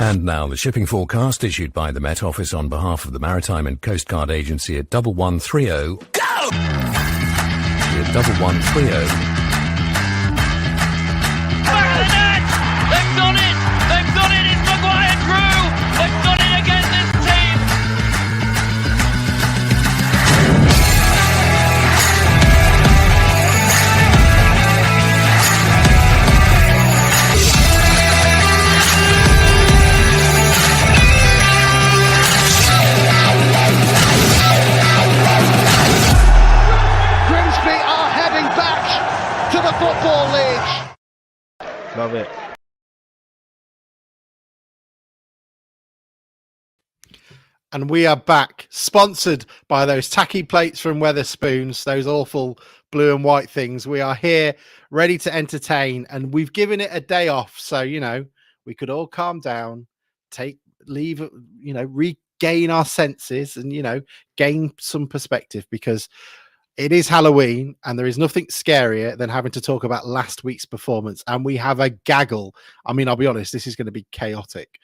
And now the shipping forecast issued by the Met Office on behalf of the Maritime and Coast Guard Agency at 1130. Go! At 1130. They've done it! They've done it! It's Maguire Crew! They've done it again, this team! Grimsby are heading back to the Football League. Love it. And we are back, sponsored by those tacky plates from Weatherspoons, those awful blue and white things. We are here ready to entertain, and we've given it a day off. So, we could all calm down, regain our senses and, gain some perspective, because it is Halloween and there is nothing scarier than having to talk about last week's performance. And we have a gaggle. I mean, I'll be honest, this is going to be chaotic.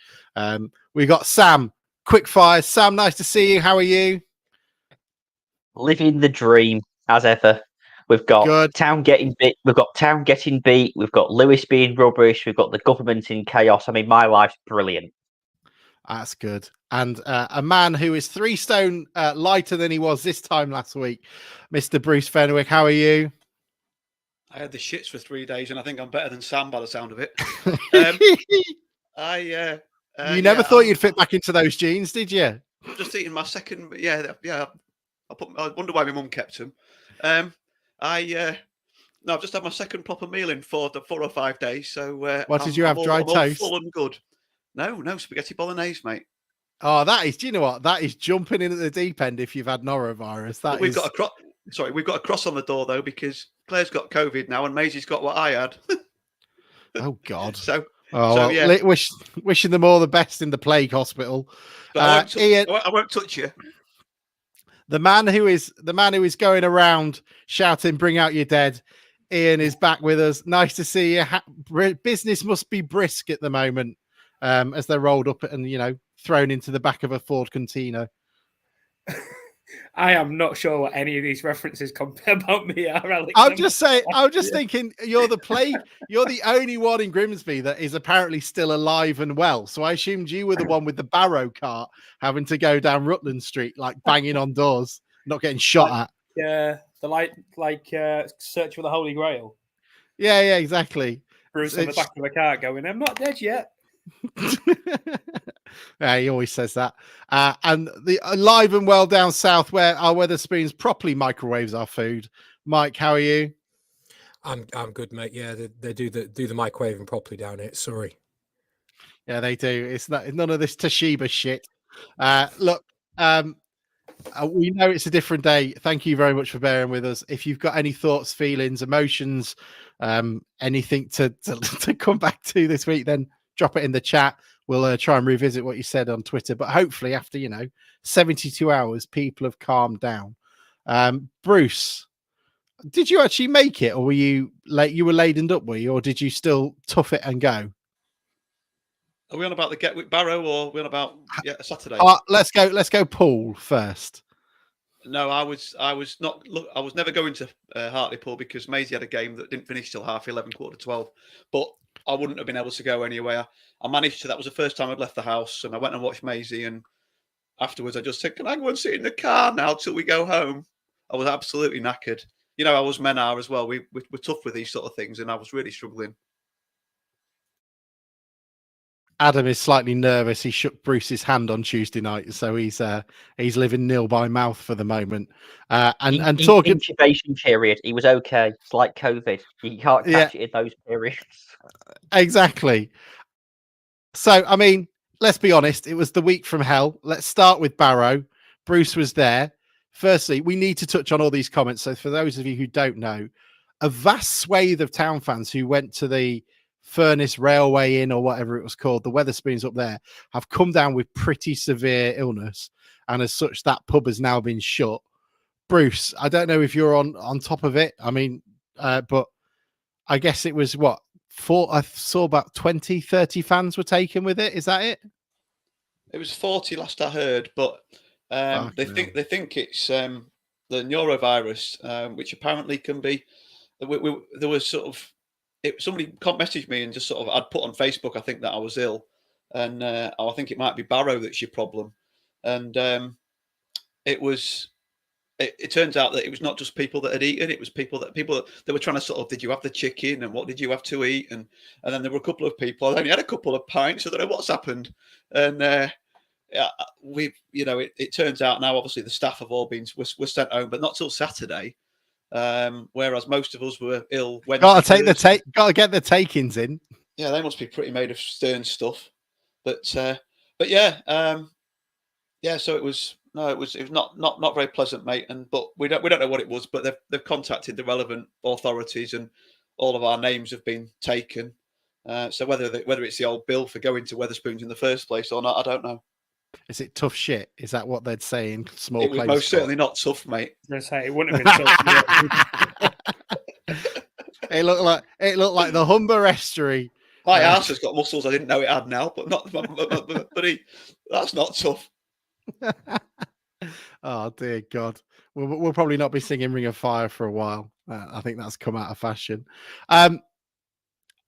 We got Sam. Quick fire. Sam, nice to see you. How are you? Living the dream as ever. We've got Good. Town getting beat. We've got Town getting beat. We've got Lewis being rubbish. We've got the government in chaos. I mean, my life's brilliant. That's good. And a man who is 3 stone lighter than he was this time last week, Mr. Bruce Fenwick. How are you? I had the shits for 3 days, and I think I'm better than Sam by the sound of it. You never thought you'd fit back into those jeans, did you? Just eating my second. Yeah. I wonder why my mum kept them. I've just had my second proper meal in 4 or 5 days. So what did you have? Dry toast? Full and good. No spaghetti bolognese, mate. Oh, that is. Do you know what? That is jumping in at the deep end if you've had norovirus. We've got a cross on the door though, because Claire's got COVID now and Maisie's got what I had. Oh God. Yeah. Wishing them all the best in the plague hospital. Ian, I won't touch you. The man who is going around shouting, "Bring out your dead." Ian is back with us. Nice to see you. Business must be brisk at the moment, as they're rolled up and thrown into the back of a Ford Contino. I am not sure what any of these references about me are, Alex. I'm just thinking you're the plague. You're the only one in Grimsby that is apparently still alive and well. So I assumed you were the one with the barrow cart having to go down Rutland Street, like banging on doors, not getting shot at. Yeah, Search for the Holy Grail. Yeah, exactly. Bruce on the back of the car going, "I'm not dead yet." Yeah, he always says that. And the alive and well down south, where our Weatherspoons properly microwaves our food. Mike, how are you? I'm good, mate. Yeah, they do the microwaving properly down here. Sorry. Yeah, they do. It's none of this Toshiba shit. Look, we know it's a different day. Thank you very much for bearing with us. If you've got any thoughts, feelings, emotions, anything to come back to this week, then drop it in the chat. We'll try and revisit what you said on Twitter, but hopefully after 72 hours, people have calmed down. Bruce, did you actually make it, or were you late? You were ladened up, were you, or did you still tough it and go? Are we on about the Getwick Barrow, or are we on about Saturday? Let's go pool first. No, I was not. Look, I was never going to Hartlepool because Maisie had a game that didn't finish till 11:30, 11:45. But I wouldn't have been able to go anyway. I managed to. That was the first time I'd left the house, and I went and watched Maisie. And afterwards, I just said, "Can I go and sit in the car now till we go home?" I was absolutely knackered. I was men are as well. We're tough with these sort of things, and I was really struggling. Adam is slightly nervous. He shook Bruce's hand on Tuesday night, so he's living nil by mouth for the moment. And talking incubation period, he was okay. It's like COVID; you can't catch it in those periods. Exactly. So, I mean, let's be honest. It was the week from hell. Let's start with Barrow. Bruce was there. Firstly, we need to touch on all these comments. So, for those of you who don't know, a vast swathe of Town fans who went to the Furnace Railway Inn or whatever it was called, the Weatherspoons up there, have come down with pretty severe illness, and as such that pub has now been shut. Bruce, I don't know if you're on top of it. I mean, but I guess it was what, I saw about 20, 30 fans were taken with it. Is that it? It was 40 last I heard, but they think it's the neurovirus, which apparently can be. There was sort of somebody messaged me and just sort of I'd put on Facebook, I think, that I was ill, and I think it might be Barrow that's your problem, and it was. It turns out that it was not just people that had eaten; it was people that they were trying to sort of, did you have the chicken and what did you have to eat, and then there were a couple of people. I only had a couple of pints. I don't know what's happened, and it turns out now. Obviously, the staff have all were sent home, but not till Saturday. Whereas most of us were ill. Got to get the takings in. Yeah, they must be pretty made of stern stuff, but yeah, So it was. No, it was not very pleasant, mate. But we don't know what it was. But they've contacted the relevant authorities, and all of our names have been taken. So whether it's the old bill for going to Wetherspoons in the first place or not, I don't know. Is it tough shit? Is that what they'd say in small? It was most certainly not tough, mate. I was gonna say it wouldn't have been tough. It looked like the Humber Estuary. My arse has got muscles I didn't know it had now, but not. That's not tough. Oh dear God, we'll probably not be singing Ring of Fire for a while. I think that's come out of fashion.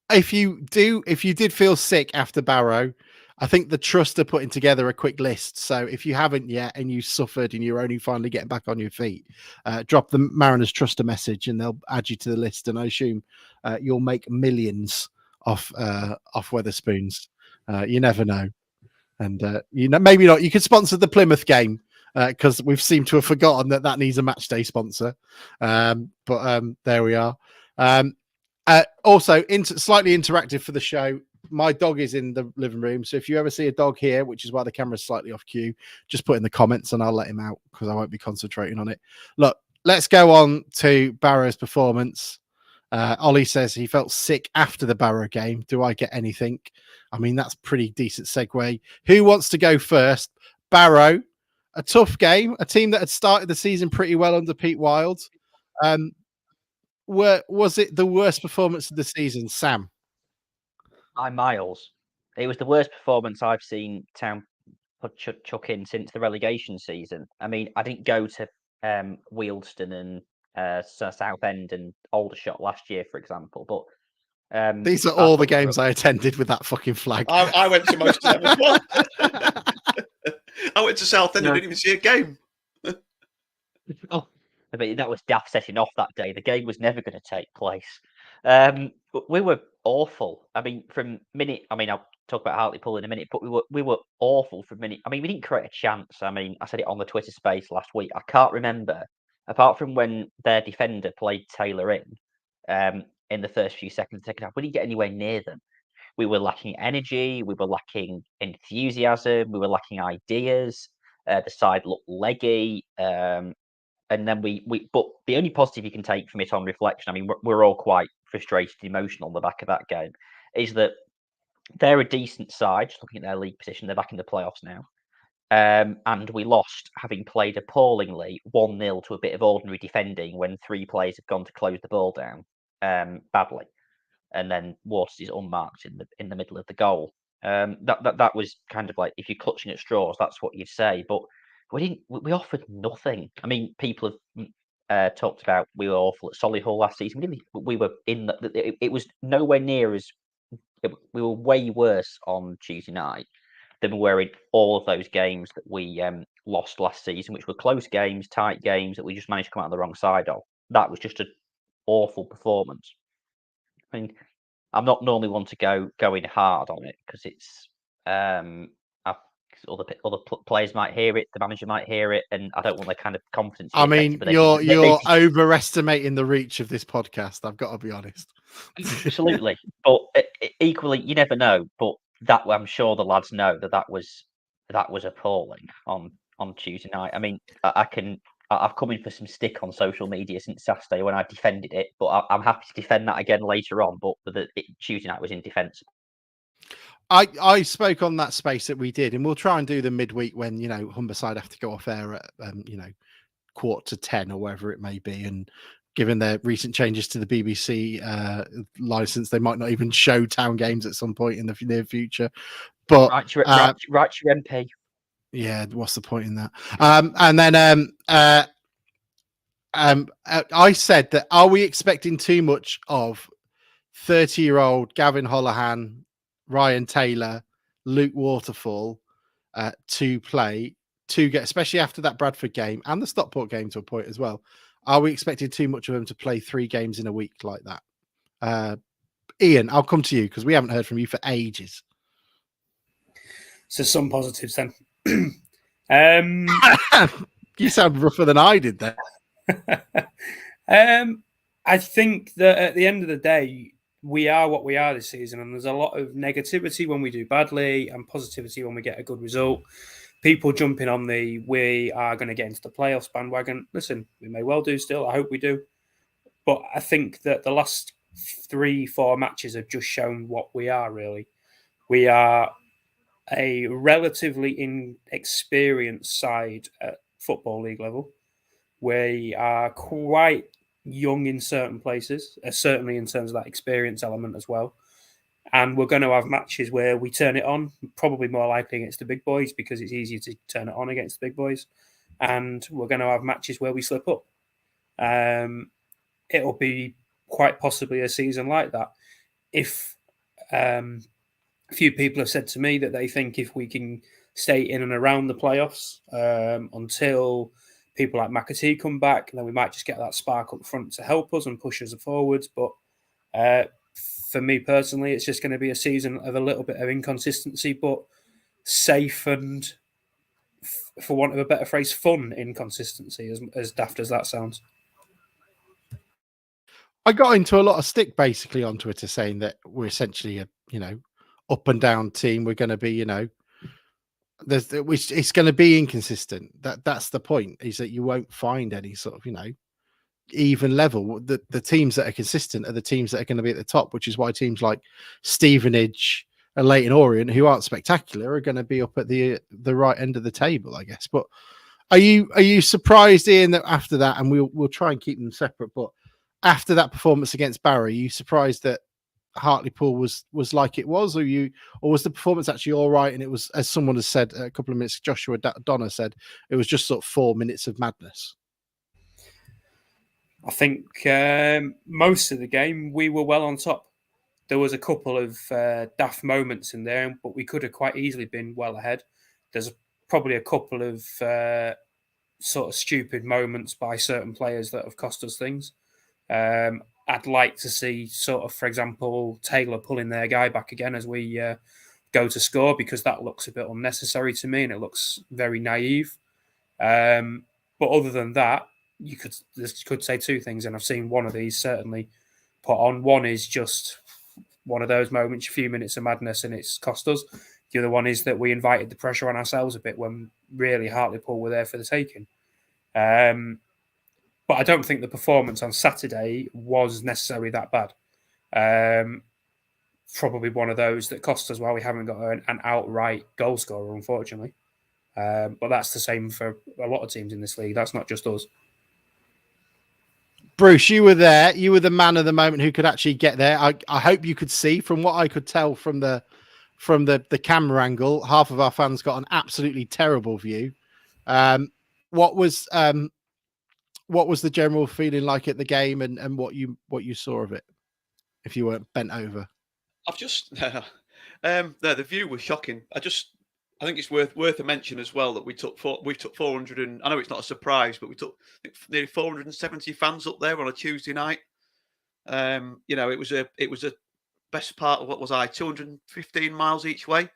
If you did feel sick after Barrow, I think the Trust are putting together a quick list. So if you haven't yet and you suffered and you're only finally getting back on your feet, drop the Mariners Trust a message and they'll add you to the list. And I assume you'll make millions off Wetherspoons. You never know. And maybe not. You could sponsor the Plymouth game because we've seemed to have forgotten that needs a match day sponsor. But there we are. Also, slightly interactive for the show. My dog is in the living room, so if you ever see a dog here, which is why the camera's slightly off cue, just put in the comments and I'll let him out because I won't be concentrating on it. Look, let's go on to Barrow's performance. Ollie says he felt sick after the Barrow game. Do I get anything? I mean, that's pretty decent segue. Who wants to go first? Barrow, a tough game, a team that had started the season pretty well under Pete Wild. Was it the worst performance of the season, Sam? By miles. It was the worst performance I've seen Town chuck in since the relegation season. I mean, I didn't go to Wealdstone and Southend and Aldershot last year, for example, but these are all the games I attended with that fucking flag. I went to most of them as well. I went to Southend and didn't even see a game. Oh, I mean, that was daft setting off that day. The game was never going to take place. But we were awful. I mean, I'll talk about Hartlepool in a minute, but we were awful from minute. I mean, we didn't create a chance. I mean, I said it on the Twitter space last week. I can't remember, apart from when their defender played Taylor in the first few seconds of the second half, we didn't get anywhere near them. We were lacking energy. We were lacking enthusiasm. We were lacking ideas. The side looked leggy. And then but the only positive you can take from it on reflection, I mean, we're all quite frustrated and emotional on the back of that game, is that they're a decent side, just looking at their league position. They're back in the playoffs now. And we lost, having played appallingly 1-0 to a bit of ordinary defending when 3 players have gone to close the ball down badly. And then Waters is unmarked in the middle of the goal. That was kind of like, if you're clutching at straws, that's what you'd say. But we offered nothing. I mean, people have talked about we were awful at Solihull last season. We were it was nowhere near as we were way worse on Tuesday night than we were in all of those games that we lost last season, which were close games, tight games that we just managed to come out on the wrong side of. That was just an awful performance. I mean, I'm not normally one to go in hard on it because it's other players might hear it, the manager might hear it, and I don't want their kind of confidence. I mean, you're overestimating the reach of this podcast. I've got to be honest. Absolutely, but equally, you never know. But that I'm sure the lads know that was appalling on Tuesday night. I mean, I've come in for some stick on social media since Saturday when I defended it, but I'm happy to defend that again later on. But Tuesday night was indefensible. I spoke on that space that we did, and we'll try and do the midweek when Humberside have to go off air at 9:45 or whatever it may be, and given their recent changes to the BBC license, they might not even show Town games at some point in the near future. But Right, your MP. yeah, what's the point in that? And then I said that, are we expecting too much of 30-year-old Gavin Holohan, Ryan Taylor, Luke Waterfall to play, to get, especially after that Bradford game and the Stockport game to a point as well? Are we expecting too much of them to play 3 games in a week like that? Ian, I'll come to you because we haven't heard from you for ages. So some positives then. You sound rougher than I did there. I think that at the end of the day, we are what we are this season, and there's a lot of negativity when we do badly and positivity when we get a good result. People jumping on the we are going to get into the playoffs bandwagon. Listen, we may well do still. I hope we do. But I think that the last 3-4 matches have just shown what we are, really. We are a relatively inexperienced side at Football League level. We are quite young in certain places, certainly in terms of that experience element as well. And we're going to have matches where we turn it on, probably more likely against the big boys because it's easier to turn it on against the big boys. And we're going to have matches where we slip up. It'll be quite possibly a season like that. If a few people have said to me that they think if we can stay in and around the playoffs until people like McAtee come back, then we might just get that spark up front to help us and push us forwards. But for me personally, it's just going to be a season of a little bit of inconsistency, but safe and, for want of a better phrase, fun inconsistency, as daft as that sounds. I got into a lot of stick basically on Twitter saying that we're essentially a, up and down team. We're going to be, it's going to be inconsistent. That's the point, is that you won't find any sort of, even level. The teams that are consistent are the teams that are going to be at the top, which is why teams like Stevenage and Leyton Orient, who aren't spectacular, are going to be up at the right end of the table, I guess. But are you surprised, Ian, that after that, and we'll try and keep them separate, but after that performance against Barry, are you surprised that Hartlepool was like it was, or was the performance actually all right? And it was, as someone has said a couple of minutes, Joshua Donner said, it was just sort of 4 minutes of madness. I think most of the game we were well on top. There was a couple of daft moments in there, but we could have quite easily been well ahead. There's probably a couple of sort of stupid moments by certain players that have cost us things. I'd like to see sort of, for example, Taylor pulling their guy back again as we go to score, because that looks a bit unnecessary to me and it looks very naive. But other than that, you could say 2 things, and I've seen one of these certainly put on. One is just one of those moments, a few minutes of madness, and it's cost us. The other one is that we invited the pressure on ourselves a bit when really Hartlepool were there for the taking. But I don't think the performance on Saturday was necessarily that bad. Probably one of those that cost us while we haven't got an outright goal scorer, unfortunately. But that's the same for a lot of teams in this league. That's not just us. Bruce, you were there. You were the man of the moment who could actually get there. I hope you could see, from what I could tell from the camera angle, half of our fans got an absolutely terrible view. What was the general feeling like at the game, and what you saw of it, if you weren't bent over? I've just the view was shocking. I think it's worth a mention as well that we took 400, and I know it's not a surprise, but we took nearly 470 fans up there on a Tuesday night. It was a best part of 215 miles each way.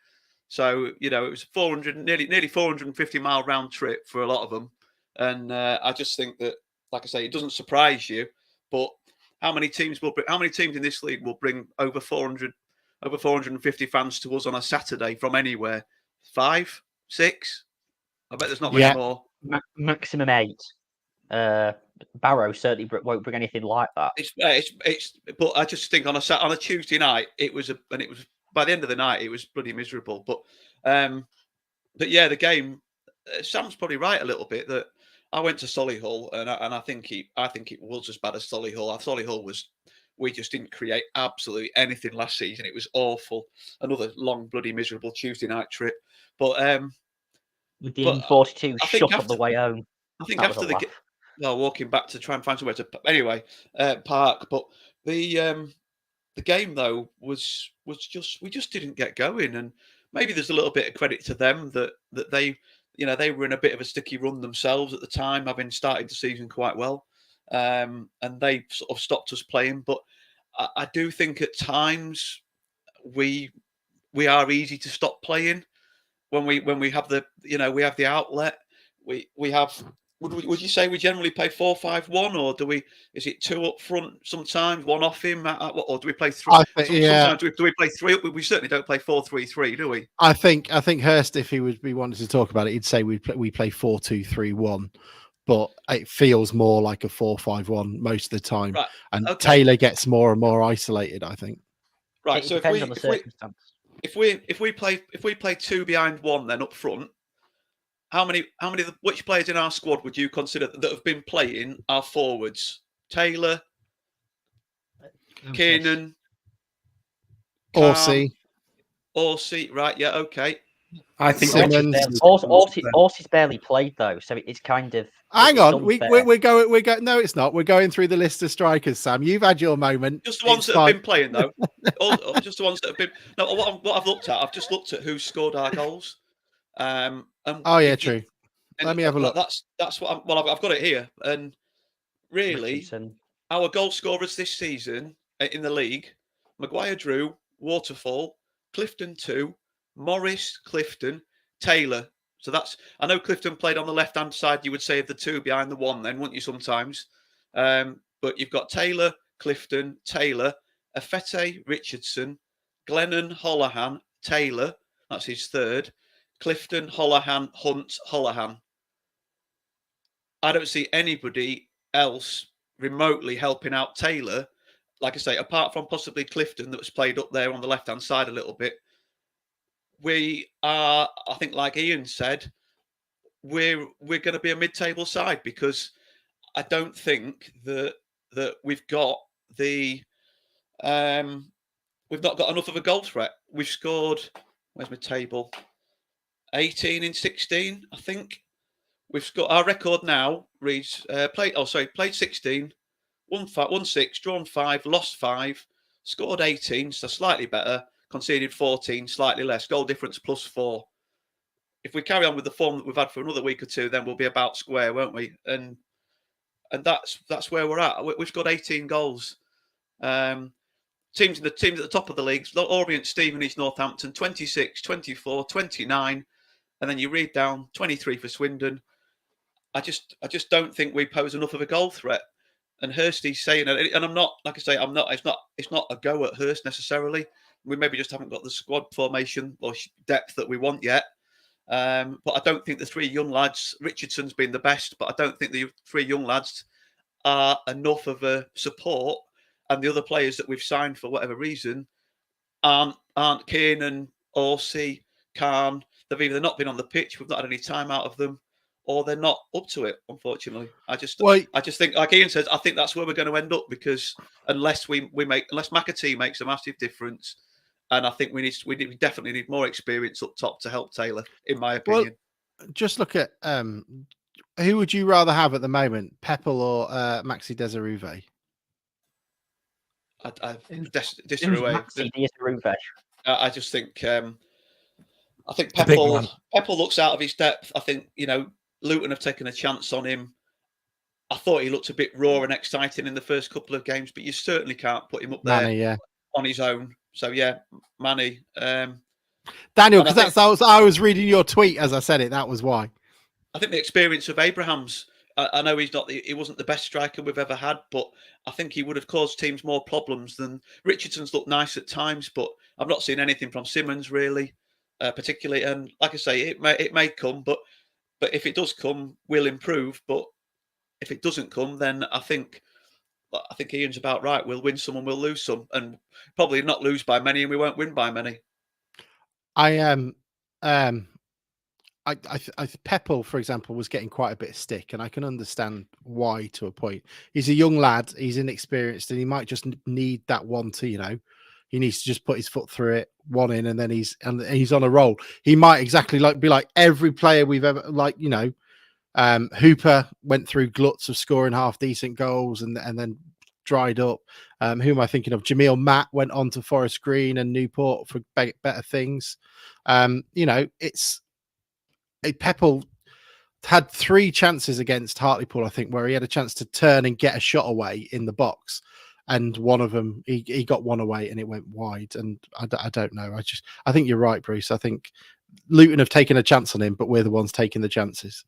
So it was nearly 450 mile round trip for a lot of them. And I just think that, like I say, it doesn't surprise you. But how many teams in this league will bring over 450 fans to us on a Saturday from anywhere? 5, 6? I bet there's not many more. Maximum 8. Barrow certainly won't bring anything like that. But I just think on a Tuesday night it was by the end of the night it was bloody miserable. But yeah, the game. Sam's probably right a little bit that I went to Solihull, and I think it was as bad as Solihull. Solihull was. We just didn't create absolutely anything last season. It was awful. Another long, bloody, miserable Tuesday night trip. But With the but M42 I think shut on the way home. I think That was after a the laugh. well, walking back to try and find somewhere to anyway park. But the game though was just we just didn't get going, and maybe there's a little bit of credit to them that they they were in a bit of a sticky run themselves at the time, having started the season quite well, and they sort of stopped us playing. But I do think at times we are easy to stop playing when we have the we have the outlet. We have. Would you say we generally play 4-5-1, or do we? Is it two up front sometimes, one off him, or do we play three? Sometimes do we play three? We certainly don't play 4-3-3, do we? I think Hurst, if he would be wanting to talk about it, he'd say we play 4-2-3-1, but it feels more like a 4-5-1 most of the time. Right. And Okay. Taylor gets more and more isolated, I think. Right. It So depends on the circumstance. if we play two behind one, then up front, which players in our squad would you consider that have been playing our forwards? Taylor, Kiernan, Orsi, right? Yeah, okay. I think Simmons. Orsi's barely played though, so it's kind of. Hang it's on, unfair. we're going. No, it's not. We're going through the list of strikers, Sam. You've had your moment. Just the ones It's that have fine. been playing, though. Just the ones that have been. No, what I've looked at, I've just looked at who scored our goals. And Oh yeah, if you- true. and Let me have a look. That's what. I've got it here, and really, Richardson. our goal scorers this season in the league: Maguire, Drew, Waterfall, Clifton 2, Morris, Clifton, Taylor. So that's. I know Clifton played on the left-hand side. You would say of the two behind the one, then, wouldn't you? Sometimes, but you've got Taylor, Clifton, Taylor, Afete, Richardson, Glennon, Holohan, Taylor. That's his third. Clifton, Holohan, Hunt, Holohan. I don't see anybody else remotely helping out Taylor. Like I say, apart from possibly Clifton that was played up there on the left-hand side a little bit. We are, I think, like Ian said, we're going to be a mid-table side because I don't think that we've got the we've not got enough of a goal threat. We've scored. Where's my table? 18 in 16, I think. We've got our record now reads played 16, won 6, drawn 5, lost 5, scored 18, so slightly better, conceded 14, slightly less, goal difference +4. If we carry on with the form that we've had for another week or two, then we'll be about square, won't we? And that's where we're at. We've got 18 goals. Teams at the top of the leagues: Orient, Stevenage, Northampton, 26, 24, 29, and then you read down 23 for Swindon. I just don't think we pose enough of a goal threat. And Hursty's saying it, and I'm not, like I say, I'm not. It's not a go at Hurst necessarily. We maybe just haven't got the squad formation or depth that we want yet. But I don't think the three young lads. Richardson's been the best, but I don't think the three young lads are enough of a support. And the other players that we've signed for whatever reason aren't Kiernan, Orsi, Khan. They've either not been on the pitch, we've not had any time out of them, or they're not up to it, unfortunately. I just think, like Ian says, I think that's where we're going to end up, because unless McAtee makes a massive difference, and I think we definitely need more experience up top to help Taylor, in my opinion. Well, just look at who would you rather have at the moment, Peppel or Maxi Desaruve? I Desaruve. I just think I think Peppel looks out of his depth. I think Luton have taken a chance on him. I thought he looked a bit raw and exciting in the first couple of games, but you certainly can't put him up there on his own. So yeah, Manny. Daniel, because I was reading your tweet as I said it. That was why. I think the experience of Abrahams. I know he wasn't the best striker we've ever had, but I think he would have caused teams more problems than Richardson's looked nice at times, but I've not seen anything from Simmons really, particularly. And like I say, it may come, but if it does come, we'll improve. But if it doesn't come, then I think Ian's about right. We'll win some and we'll lose some, and probably not lose by many, and we won't win by many. I am. Peppel, for example, was getting quite a bit of stick, and I can understand why to a point. He's a young lad, he's inexperienced, and he might just need that one to, he needs to just put his foot through it, one in, and then he's on a roll. He might exactly be like every player we've ever Hooper went through gluts of scoring half decent goals and then dried up. Who am I thinking of? Jamil Matt went on to Forest Green and Newport for better things. Peppel had 3 chances against Hartlepool, I think, where he had a chance to turn and get a shot away in the box. And one of them, he got one away and it went wide. And I don't know. I think you're right, Bruce. I think Luton have taken a chance on him, but we're the ones taking the chances.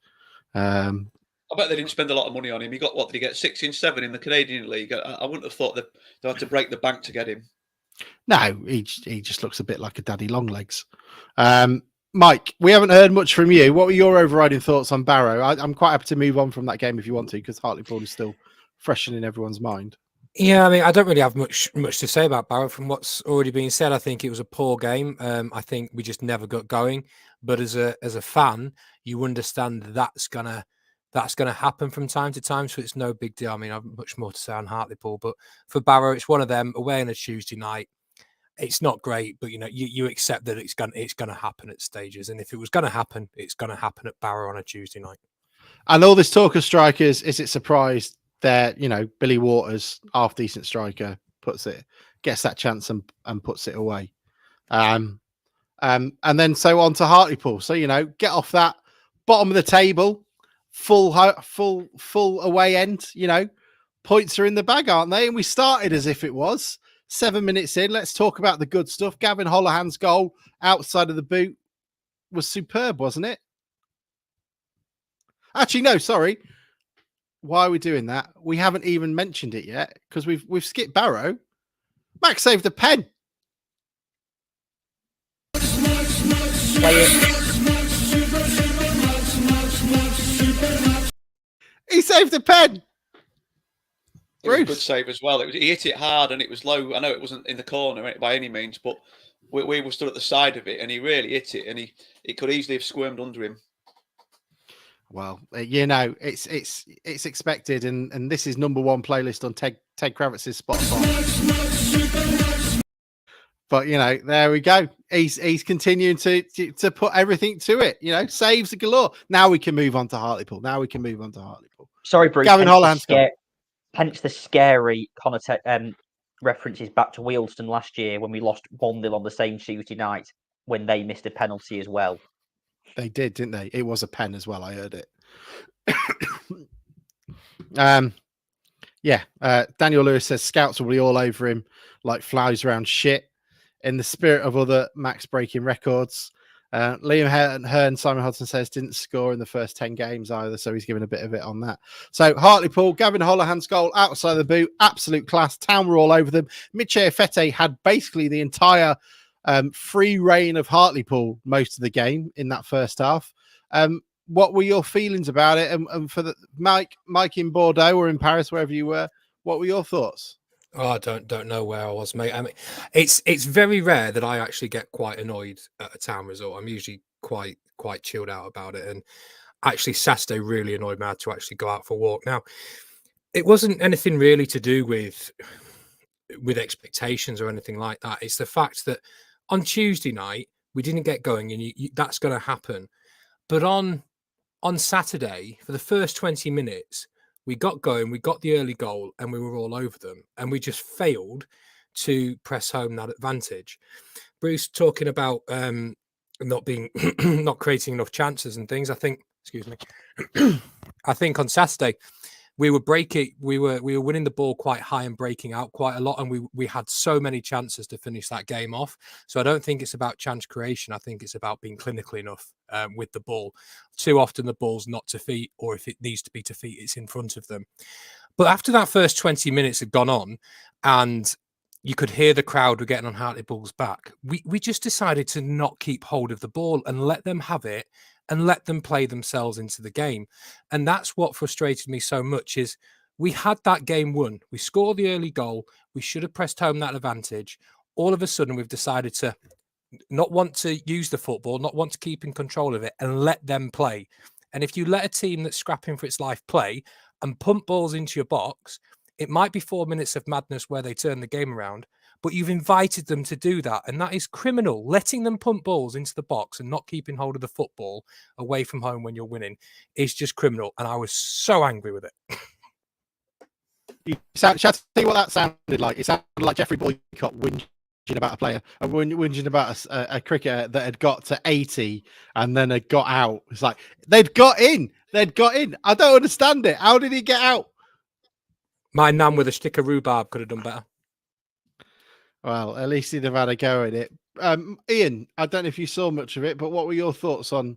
I bet they didn't spend a lot of money on him. He got, what did he get? 6 in 7 in the Canadian League. I wouldn't have thought that they had to break the bank to get him. No, he just looks a bit like a daddy long legs. Mike, we haven't heard much from you. What were your overriding thoughts on Barrow? I'm quite happy to move on from that game if you want to, because Hartlepool is still fresh in everyone's mind. Yeah, I mean, I don't really have much to say about Barrow from what's already been said. I think it was a poor game. I think we just never got going. But as a fan, you understand that's gonna happen from time to time. So it's no big deal. I mean, I've much more to say on Hartlepool, but for Barrow, it's one of them away on a Tuesday night. It's not great, but you accept that it's gonna happen at stages. And if it was gonna happen, it's gonna happen at Barrow on a Tuesday night. And all this talk of strikers, is it surprised that Billy Waters, half decent striker, gets that chance and puts it away. And then so on to Hartlepool. So get off that bottom of the table, full away end. Points are in the bag, aren't they? And we started as if it was 7 minutes in. Let's talk about the good stuff. Gavin Holohan's goal outside of the boot was superb, wasn't it? Actually, no, sorry. Why are we doing that? We haven't even mentioned it yet because we've skipped Barrow. Max saved a pen. He saved a pen. It was a good save as well. He hit it hard and it was low. I know it wasn't in the corner by any means, but we were stood at the side of it and he really hit it and he could easily have squirmed under him. Well, it's expected, and this is number 1 playlist on Ted Kravitz's Spotify. But there we go. He's continuing to put everything to it. Saves galore. Now we can move on to Hartlepool. Sorry, Bruce. Gavin Holohan. Hence the scary references back to Wealdstone last year when we lost 1-0 on the same Tuesday night when they missed a penalty as well. They did, didn't they? It was a pen as well. I heard it. Daniel Lewis says scouts will be all over him like flies around shit. In the spirit of other Max breaking records, Liam Hearn, Simon Hodson says didn't score in the first 10 games either, so he's given a bit of it on that. So Hartlepool, Gavin Holohan's goal outside the boot, absolute class. Town were all over them. Miche Fete had basically the entire free reign of Hartlepool most of the game in that first half. What were your feelings about it? And for the Mike in Bordeaux or in Paris, wherever you were, what were your thoughts? Oh, I don't know where I was, mate. I mean, it's very rare that I actually get quite annoyed at a Town result. I'm usually quite chilled out about it. And actually, Saturday really annoyed me. I had to actually go out for a walk. Now, it wasn't anything really to do with expectations or anything like that. It's the fact that on Tuesday night we didn't get going, and that's going to happen. But on Saturday, for the first 20 minutes, we got going, we got the early goal, and we were all over them. And we just failed to press home that advantage. Bruce talking about not creating enough chances and things. I think on Saturday we were winning the ball quite high and breaking out quite a lot, and we had so many chances to finish that game off. So I don't think it's about chance creation. I think it's about being clinical enough with the ball. Too often the ball's not to feet, or if it needs to be to feet, it's in front of them. But after that first 20 minutes had gone on, and you could hear the crowd were getting on Hartlepool's back, we just decided to not keep hold of the ball and let them have it and let them play themselves into the game. And that's what frustrated me so much is we had that game won. We scored the early goal. We should have pressed home that advantage. All of a sudden, we've decided to not want to use the football, not want to keep in control of it, and let them play. And if you let a team that's scrapping for its life play and pump balls into your box, it might be 4 minutes of madness where they turn the game around, but you've invited them to do that. And that is criminal. Letting them pump balls into the box and not keeping hold of the football away from home when you're winning is just criminal. And I was so angry with it. Shall I tell you what that sounded like? It sounded like Jeffrey Boycott whinging about a player and whinging about a cricketer that had got to 80 and then had got out. It's like, they'd got in. I don't understand it. How did he get out? My nan with a stick of rhubarb could have done better. Well, at least he'd have had a go at it. Ian, I don't know if you saw much of it, but what were your thoughts on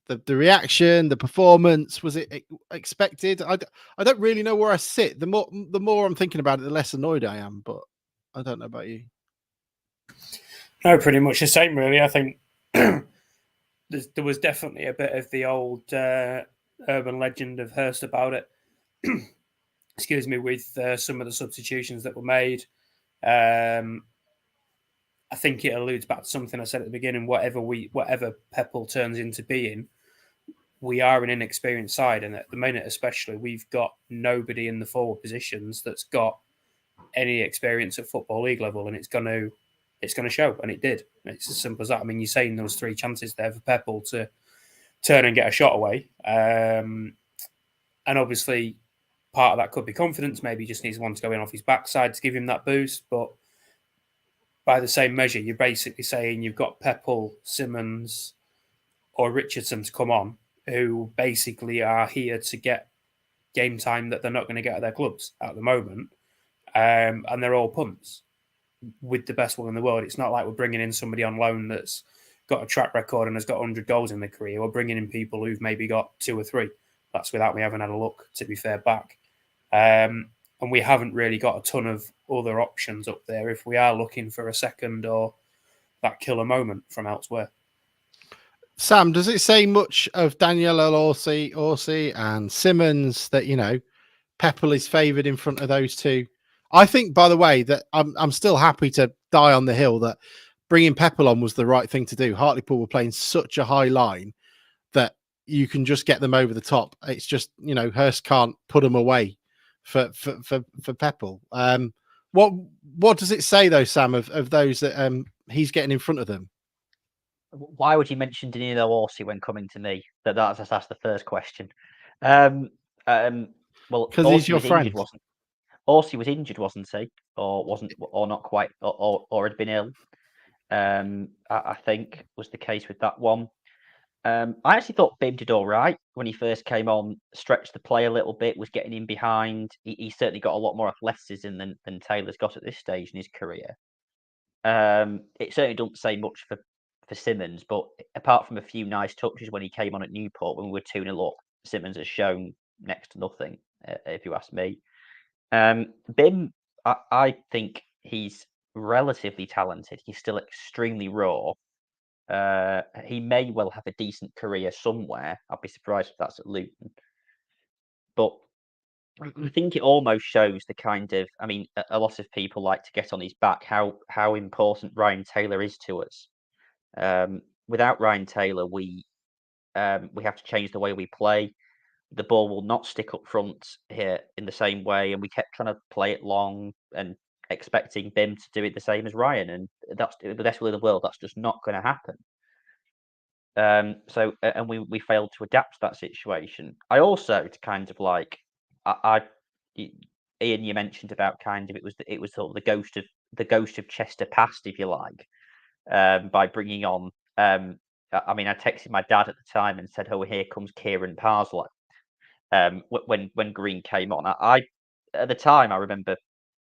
the reaction, the performance? Was it expected? I don't really know where I sit. The more I'm thinking about it, the less annoyed I am. But I don't know about you. No, pretty much the same, really. I think there was definitely a bit of the old urban legend of Hurst about it. Excuse me, with some of the substitutions that were made. I think it alludes back to something I said at the beginning. Whatever Peppel turns into being, we are an inexperienced side, and at the minute, especially, we've got nobody in the forward positions that's got any experience at Football League level, and it's going to show, and it did. It's as simple as that. I mean, you're saying there was 3 chances there for Peppel to turn and get a shot away, and obviously part of that could be confidence. Maybe he just needs one to go in off his backside to give him that boost. But by the same measure, you're basically saying you've got Peppel, Simmons, or Richardson to come on, who basically are here to get game time that they're not going to get at their clubs at the moment. And they're all punts with the best will in the world. It's not like we're bringing in somebody on loan that's got a track record and has got 100 goals in their career. We're bringing in people who've maybe got 2 or 3. That's without me having had a look, to be fair, back. And we haven't really got a ton of other options up there if we are looking for a second or that killer moment from elsewhere. Sam, does it say much of Daniel Orsi and Simmons that, Peppel is favoured in front of those two? I think, by the way, that I'm still happy to die on the hill that bringing Peppel on was the right thing to do. Hartlepool were playing such a high line that you can just get them over the top. It's just, Hurst can't put them away for Peppel. What does it say though, Sam, of those that he's getting in front of them? Why would you mention Danilo Orsi when coming to me? That's the first question. Well, because he's your friend. Orsi was injured, wasn't he? Or wasn't, or not quite, or had been ill. I think was the case with that one. I actually thought Bim did all right when he first came on, stretched the play a little bit, was getting in behind. He certainly got a lot more athleticism than Taylor's got at this stage in his career. It certainly doesn't say much for Simmons, but apart from a few nice touches when he came on at Newport when we were 2-0 up, Simmons has shown next to nothing, if you ask me. Bim, I think he's relatively talented. He's still extremely raw. He may well have a decent career somewhere. I'd be surprised if that's at Luton. But I think it almost shows the kind of, a lot of people like to get on his back, how important Ryan Taylor is to us. Without Ryan Taylor, we have to change the way we play. The ball will not stick up front here in the same way, and we kept trying to play it long and expecting Bim to do it the same as Ryan, and that's the best will in the world. That's just not going to happen. So we failed to adapt to that situation. I also kind of like Ian, you mentioned about kind of it was sort of the ghost of Chester past, if you like, by bringing on. I texted my dad at the time and said, "Oh, here comes Kieran Parslow." When Green came on, I at the time I remember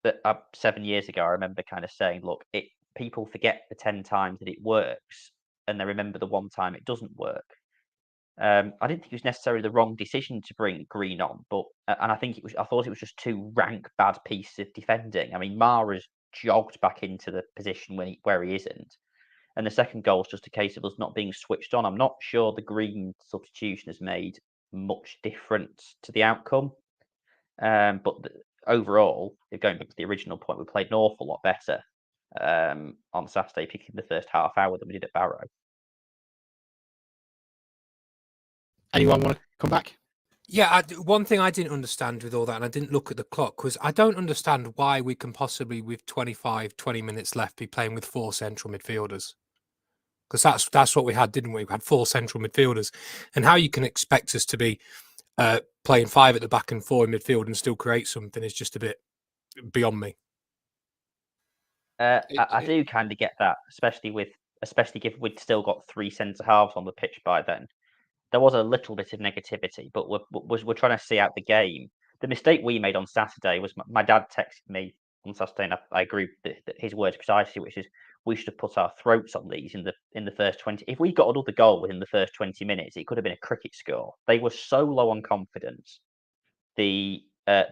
that 7 years ago, I remember kind of saying, "Look, people forget the 10 times that it works, and they remember the one time it doesn't work." I didn't think it was necessarily the wrong decision to bring Green on, but and I thought it was just 2 rank bad pieces of defending. Mara's jogged back into the position where he isn't, and the second goal is just a case of us not being switched on. I'm not sure the Green substitution has made much difference to the outcome, but overall, going back to the original point, we played an awful lot better. on Saturday, picking the first half hour than we did at Barrow. Anyone want to come back? Yeah, one thing I didn't understand with all that, and I didn't look at the clock, was I don't understand why we can possibly, with 20 minutes left, be playing with 4 central midfielders. Because that's what we had, didn't we? We had 4 central midfielders. And how you can expect us to be playing 5 at the back and 4 in midfield and still create something is just a bit beyond me. I do kind of get that, especially given we'd still got 3 centre halves on the pitch by then. There was a little bit of negativity, but we're trying to see out the game. The mistake we made on Saturday was my dad texted me on Saturday, and I agree with his words precisely, which is we should have put our throats on these in the first 20. If we got another goal within the first 20 minutes, it could have been a cricket score. They were so low on confidence. The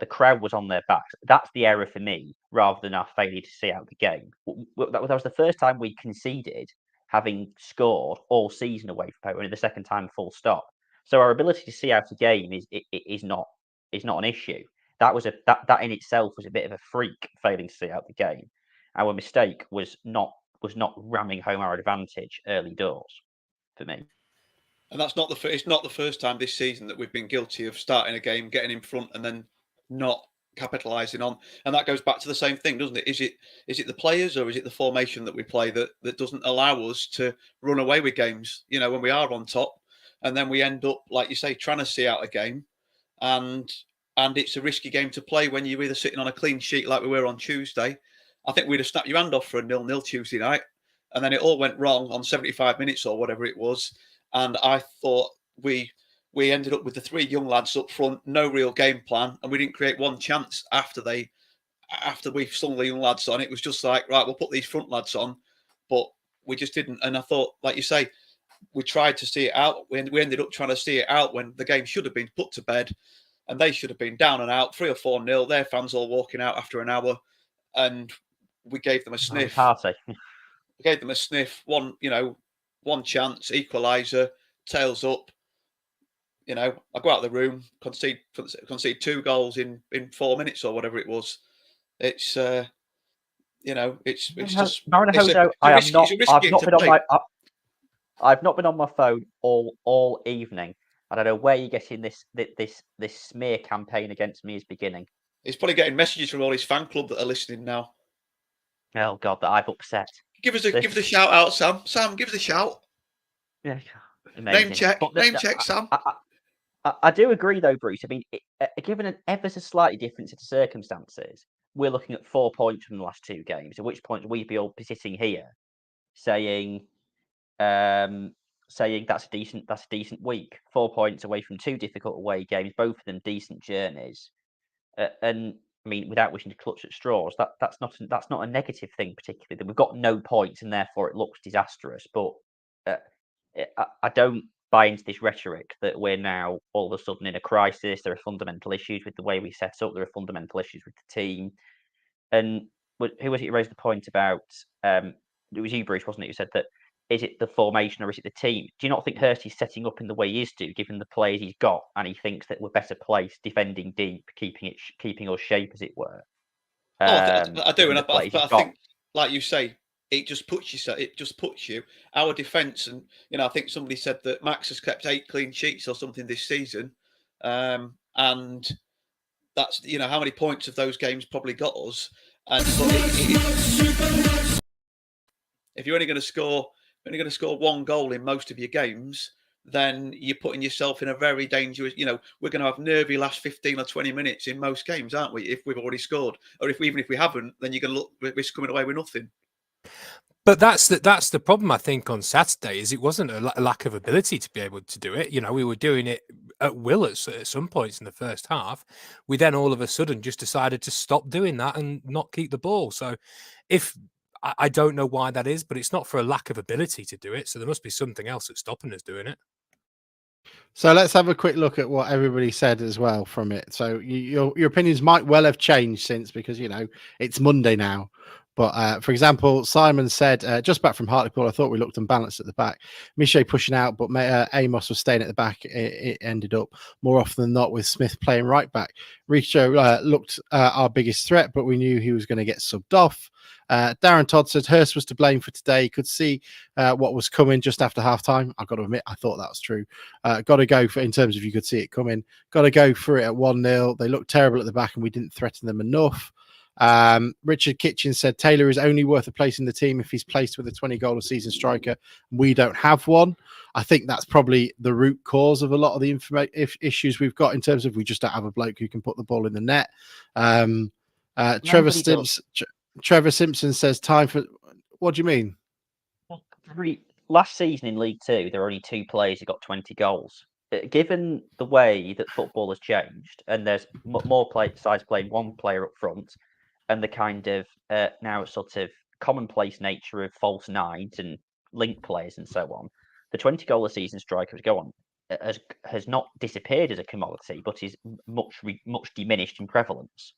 crowd was on their backs. That's the error for me, rather than our failure to see out the game. That was the first time we conceded, having scored all season away from home, and the second time full stop. So our ability to see out a game is not an issue. That in itself was a bit of a freak, failing to see out the game. Our mistake was not ramming home our advantage early doors for me. And it's not the first time this season that we've been guilty of starting a game, getting in front, and then not capitalising on. And that goes back to the same thing, doesn't it? Is it the players, or is it the formation that we play that doesn't allow us to run away with games? You know, when we are on top, and then we end up, like you say, trying to see out a game, and it's a risky game to play when you're either sitting on a clean sheet like we were on Tuesday. I think we'd have snapped your hand off for a 0-0 Tuesday night, and then it all went wrong on 75 minutes or whatever it was. And I thought we ended up with the 3 young lads up front, no real game plan, and we didn't create one chance after we slung the young lads on. It was just like, right, we'll put these front lads on, but we just didn't. And I thought, like you say, we tried to see it out. We ended up trying to see it out when the game should have been put to bed, and they should have been down and out, 3 or 4-0. Their fans all walking out after an hour, and we gave them a sniff. We gave them a sniff. One chance, equaliser, tails up. You know, I go out of the room, concede 2 goals in 4 minutes or whatever it was. It's it's just. I've not been on my phone all evening. I don't know where you're getting this smear campaign against me is beginning. He's probably getting messages from all his fan club that are listening now. Oh God, that I've upset. Give us a shout out, Sam. Sam, give us a shout. Yeah, amazing. Name check, Sam. I do agree, though, Bruce. I mean, given an ever so slightly different set of circumstances, we're looking at 4 points from the last 2 games. At which point we'd be all sitting here saying that's a decent week. 4 points away from 2 difficult away games, both of them decent journeys. And I mean, without wishing to clutch at straws, that's not a negative thing particularly. That we've got no points and therefore it looks disastrous. But I don't buy into this rhetoric that we're now all of a sudden in a crisis. There are fundamental issues with the way we set up. There are fundamental issues with the team. And who was it who raised the point about? It was you, Bruce, wasn't it? Who said that? Is it the formation or is it the team? Do you not think Hursty's setting up in the way he is to, given the players he's got, and he thinks that we're better placed defending deep, keeping us shape, as it were? I do, but I think, like you say, it just puts you. Our defence, and I think somebody said that Max has kept 8 clean sheets or something this season, and that's how many points of those games probably got us. And if you're only going to score 1 goal in most of your games, then you're putting yourself in a very dangerous. We're going to have nervy last 15 or 20 minutes in most games, aren't we? If we've already scored, or even if we haven't, then you're going to risk coming away with nothing. But that's the problem, I think, on Saturday, is it wasn't a lack of ability to be able to do it. We were doing it at will at some points in the first half. We then all of a sudden just decided to stop doing that and not keep the ball. So I don't know why that is, but it's not for a lack of ability to do it. So there must be something else that's stopping us doing it. So let's have a quick look at what everybody said as well from it. So your opinions might well have changed since, because it's Monday now. But for example, Simon said, just back from Hartlepool, I thought we looked unbalanced at the back. Miche pushing out, but Amos was staying at the back. It ended up more often than not with Smith playing right back. Richo looked our biggest threat, but we knew he was going to get subbed off. Darren Todd said Hurst was to blame for today. He could see what was coming just after half time. I've got to admit, I thought that was true. Got to go for, in terms of you could see it coming, got to go for it at 1-0. They looked terrible at the back and we didn't threaten them enough. Richard Kitchen said Taylor is only worth a place in the team if he's placed with a 20-goal a season striker. We don't have one. I think that's probably the root cause of a lot of the issues we've got in terms of we just don't have a bloke who can put the ball in the net. Trevor Simpson says time for... What do you mean? Last season in League Two, there were only 2 players who got 20 goals. Given the way that football has changed and there's more sides playing one player up front and the kind of now sort of commonplace nature of false nines and link players and so on, the 20-goal a season striker has not disappeared as a commodity, but is much diminished in prevalence.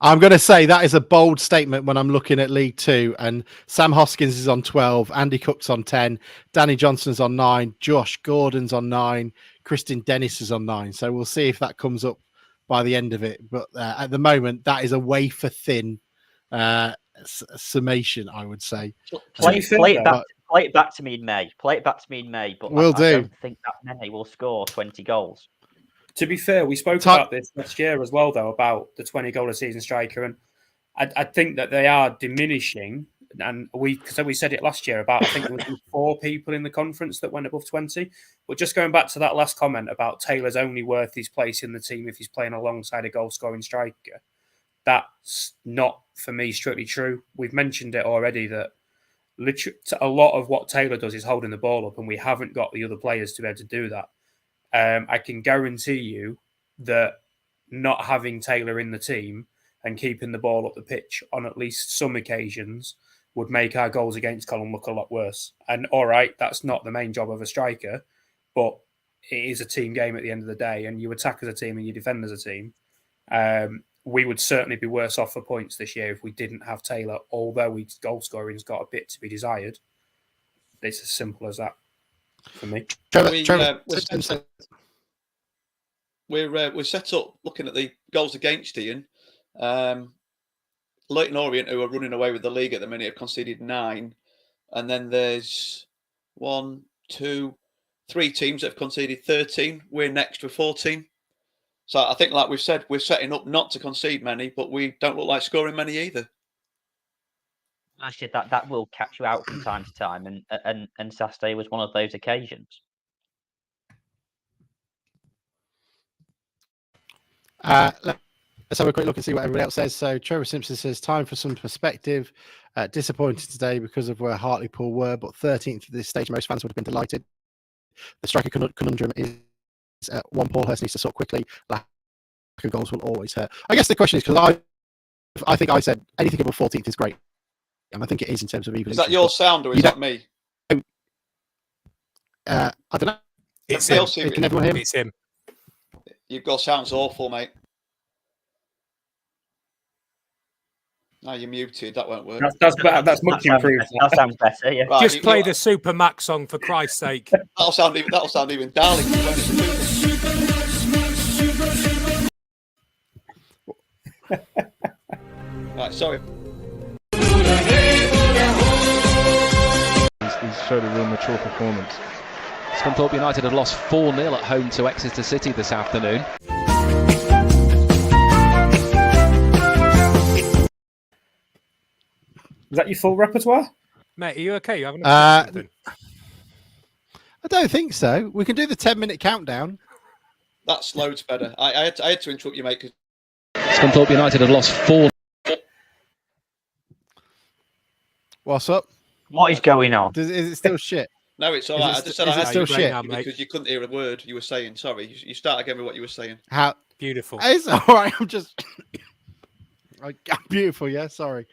I'm going to say that is a bold statement when I'm looking at League Two, and Sam Hoskins is on 12, Andy Cook's on 10, Danny Johnson's on 9, Josh Gordon's on 9, Kristin Dennis is on 9. So we'll see if that comes up by the end of it. But at the moment, that is a wafer thin summation, I would say. Play it back to me in May. Play it back to me in May. But I don't think that many will score 20 goals. To be fair, we spoke about this last year as well, though, about the 20-goal a season striker, and I think that they are diminishing. And because we said it last year about, I think there was 4 people in the conference that went above 20. But just going back to that last comment about Taylor's only worth his place in the team if he's playing alongside a goal-scoring striker, that's not, for me, strictly true. We've mentioned it already that literally a lot of what Taylor does is holding the ball up, and we haven't got the other players to be able to do that. I can guarantee you that not having Taylor in the team and keeping the ball up the pitch on at least some occasions would make our goals against column look a lot worse. And all right, that's not the main job of a striker, but it is a team game at the end of the day, and you attack as a team and you defend as a team. We would certainly be worse off for points this year if we didn't have Taylor, although goal scoring's got a bit to be desired. It's as simple as that for me. We're set up looking at the goals against, Ian. Leyton Orient, who are running away with the league at the minute, have conceded 9. And then there's 1, 2, 3 teams that have conceded 13. We're next with 14. So I think, like we've said, we're setting up not to concede many, but we don't look like scoring many either. Actually, that will catch you out from time to time, and Saturday was one of those occasions. Let's have a quick look and see what everybody else says. So Trevor Simpson says, time for some perspective. Disappointed today because of where Hartlepool were, but 13th at this stage, most fans would have been delighted. The striker conundrum is one, Paul Hurst needs to sort quickly. Lack of goals will always hurt. I guess the question is, because I think I said anything above 14th is great. And I think it is in terms of evolution. Is that your sound or is that me? I don't know. It's him. Can everyone hear me? It's him. You've got sounds awful, mate. Now you're muted. That won't work. That's better. That's much improved. That sounds better. Yeah. Right, Just play the Super Max song for Christ's sake. That'll sound even darling. Right, sorry. He's showed a real mature performance. Scunthorpe United had lost 4-0 at home to Exeter City this afternoon. Is that your full repertoire? Mate, are you okay? You having a I don't think so. We can do the 10-minute countdown. That's loads better. I had to interrupt you, mate. Scunthorpe United had lost 4. What's up? What is going on? Is it still shit? No, it's all right. I just said I had still to shit interrupt you because you couldn't hear a word you were saying. Sorry. You start again with what you were saying. How beautiful. It's all right. I'm just beautiful. Yeah, sorry.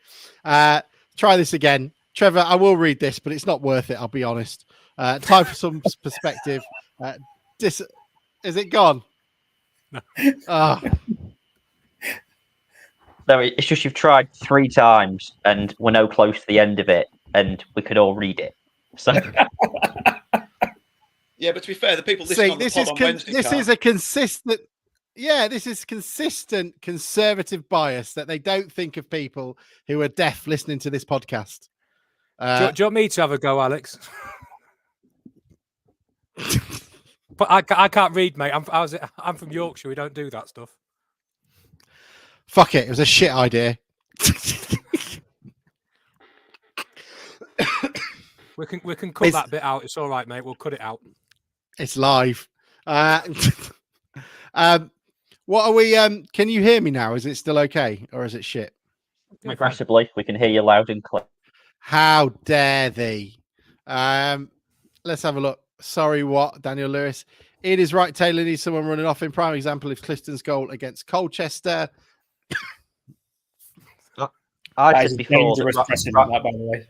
Try this again, Trevor. I will read this, but it's not worth it. I'll be honest. Time for some perspective. Is it gone? No. No, it's just you've tried 3 times and we're no close to the end of it, and we could all read it. So Yeah, but to be fair, the people listening See, on the this pod is on Wednesday this can't. is a consistent. Yeah, this is consistent conservative bias that they don't think of people who are deaf listening to this podcast. Do you want me to have a go, Alex? But I can't read, mate. I'm from Yorkshire. We don't do that stuff. Fuck it. It was a shit idea. We can cut that bit out. It's all right, mate. We'll cut it out. It's live. What are we? Can you hear me now? Is it still okay, or is it shit? aggressively, we can hear you loud and clear. How dare thee? Let's have a look. Sorry, what? Daniel Lewis. It is right. Taylor needs someone running off. In prime example of Clifton's goal against Colchester. I That is said a before dangerous precedent, that, by the way.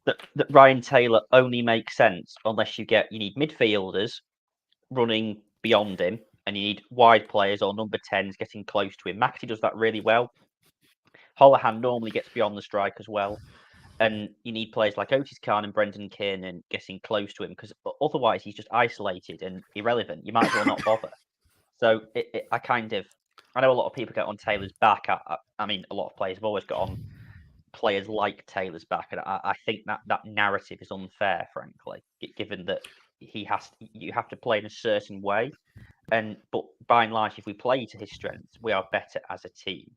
that Ryan Taylor only makes sense unless you need midfielders running beyond him, and you need wide players or number 10s getting close to him. Maxey does that really well. Holohan normally gets beyond the strike as well. And you need players like Otis Khan and Brendan Kiernan getting close to him, because otherwise he's just isolated and irrelevant. You might as well not bother. So I know a lot of people get on Taylor's back. I mean, a lot of players have always got on players like Taylor's back, and I think that narrative is unfair, frankly, given that you have to play in a certain way. But by and large, if we play to his strengths, we are better as a team.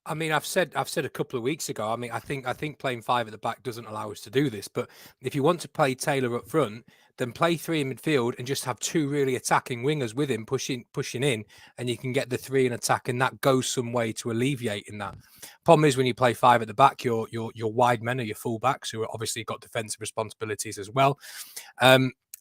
I mean, I've said a couple of weeks ago. I mean, I think playing 5 at the back doesn't allow us to do this. But if you want to play Taylor up front, then play 3 in midfield and just have 2 really attacking wingers with him pushing in, and you can get the 3 in attack, and that goes some way to alleviating that. Problem is when you play 5 at the back, your wide men are your full backs, who are obviously got defensive responsibilities as well.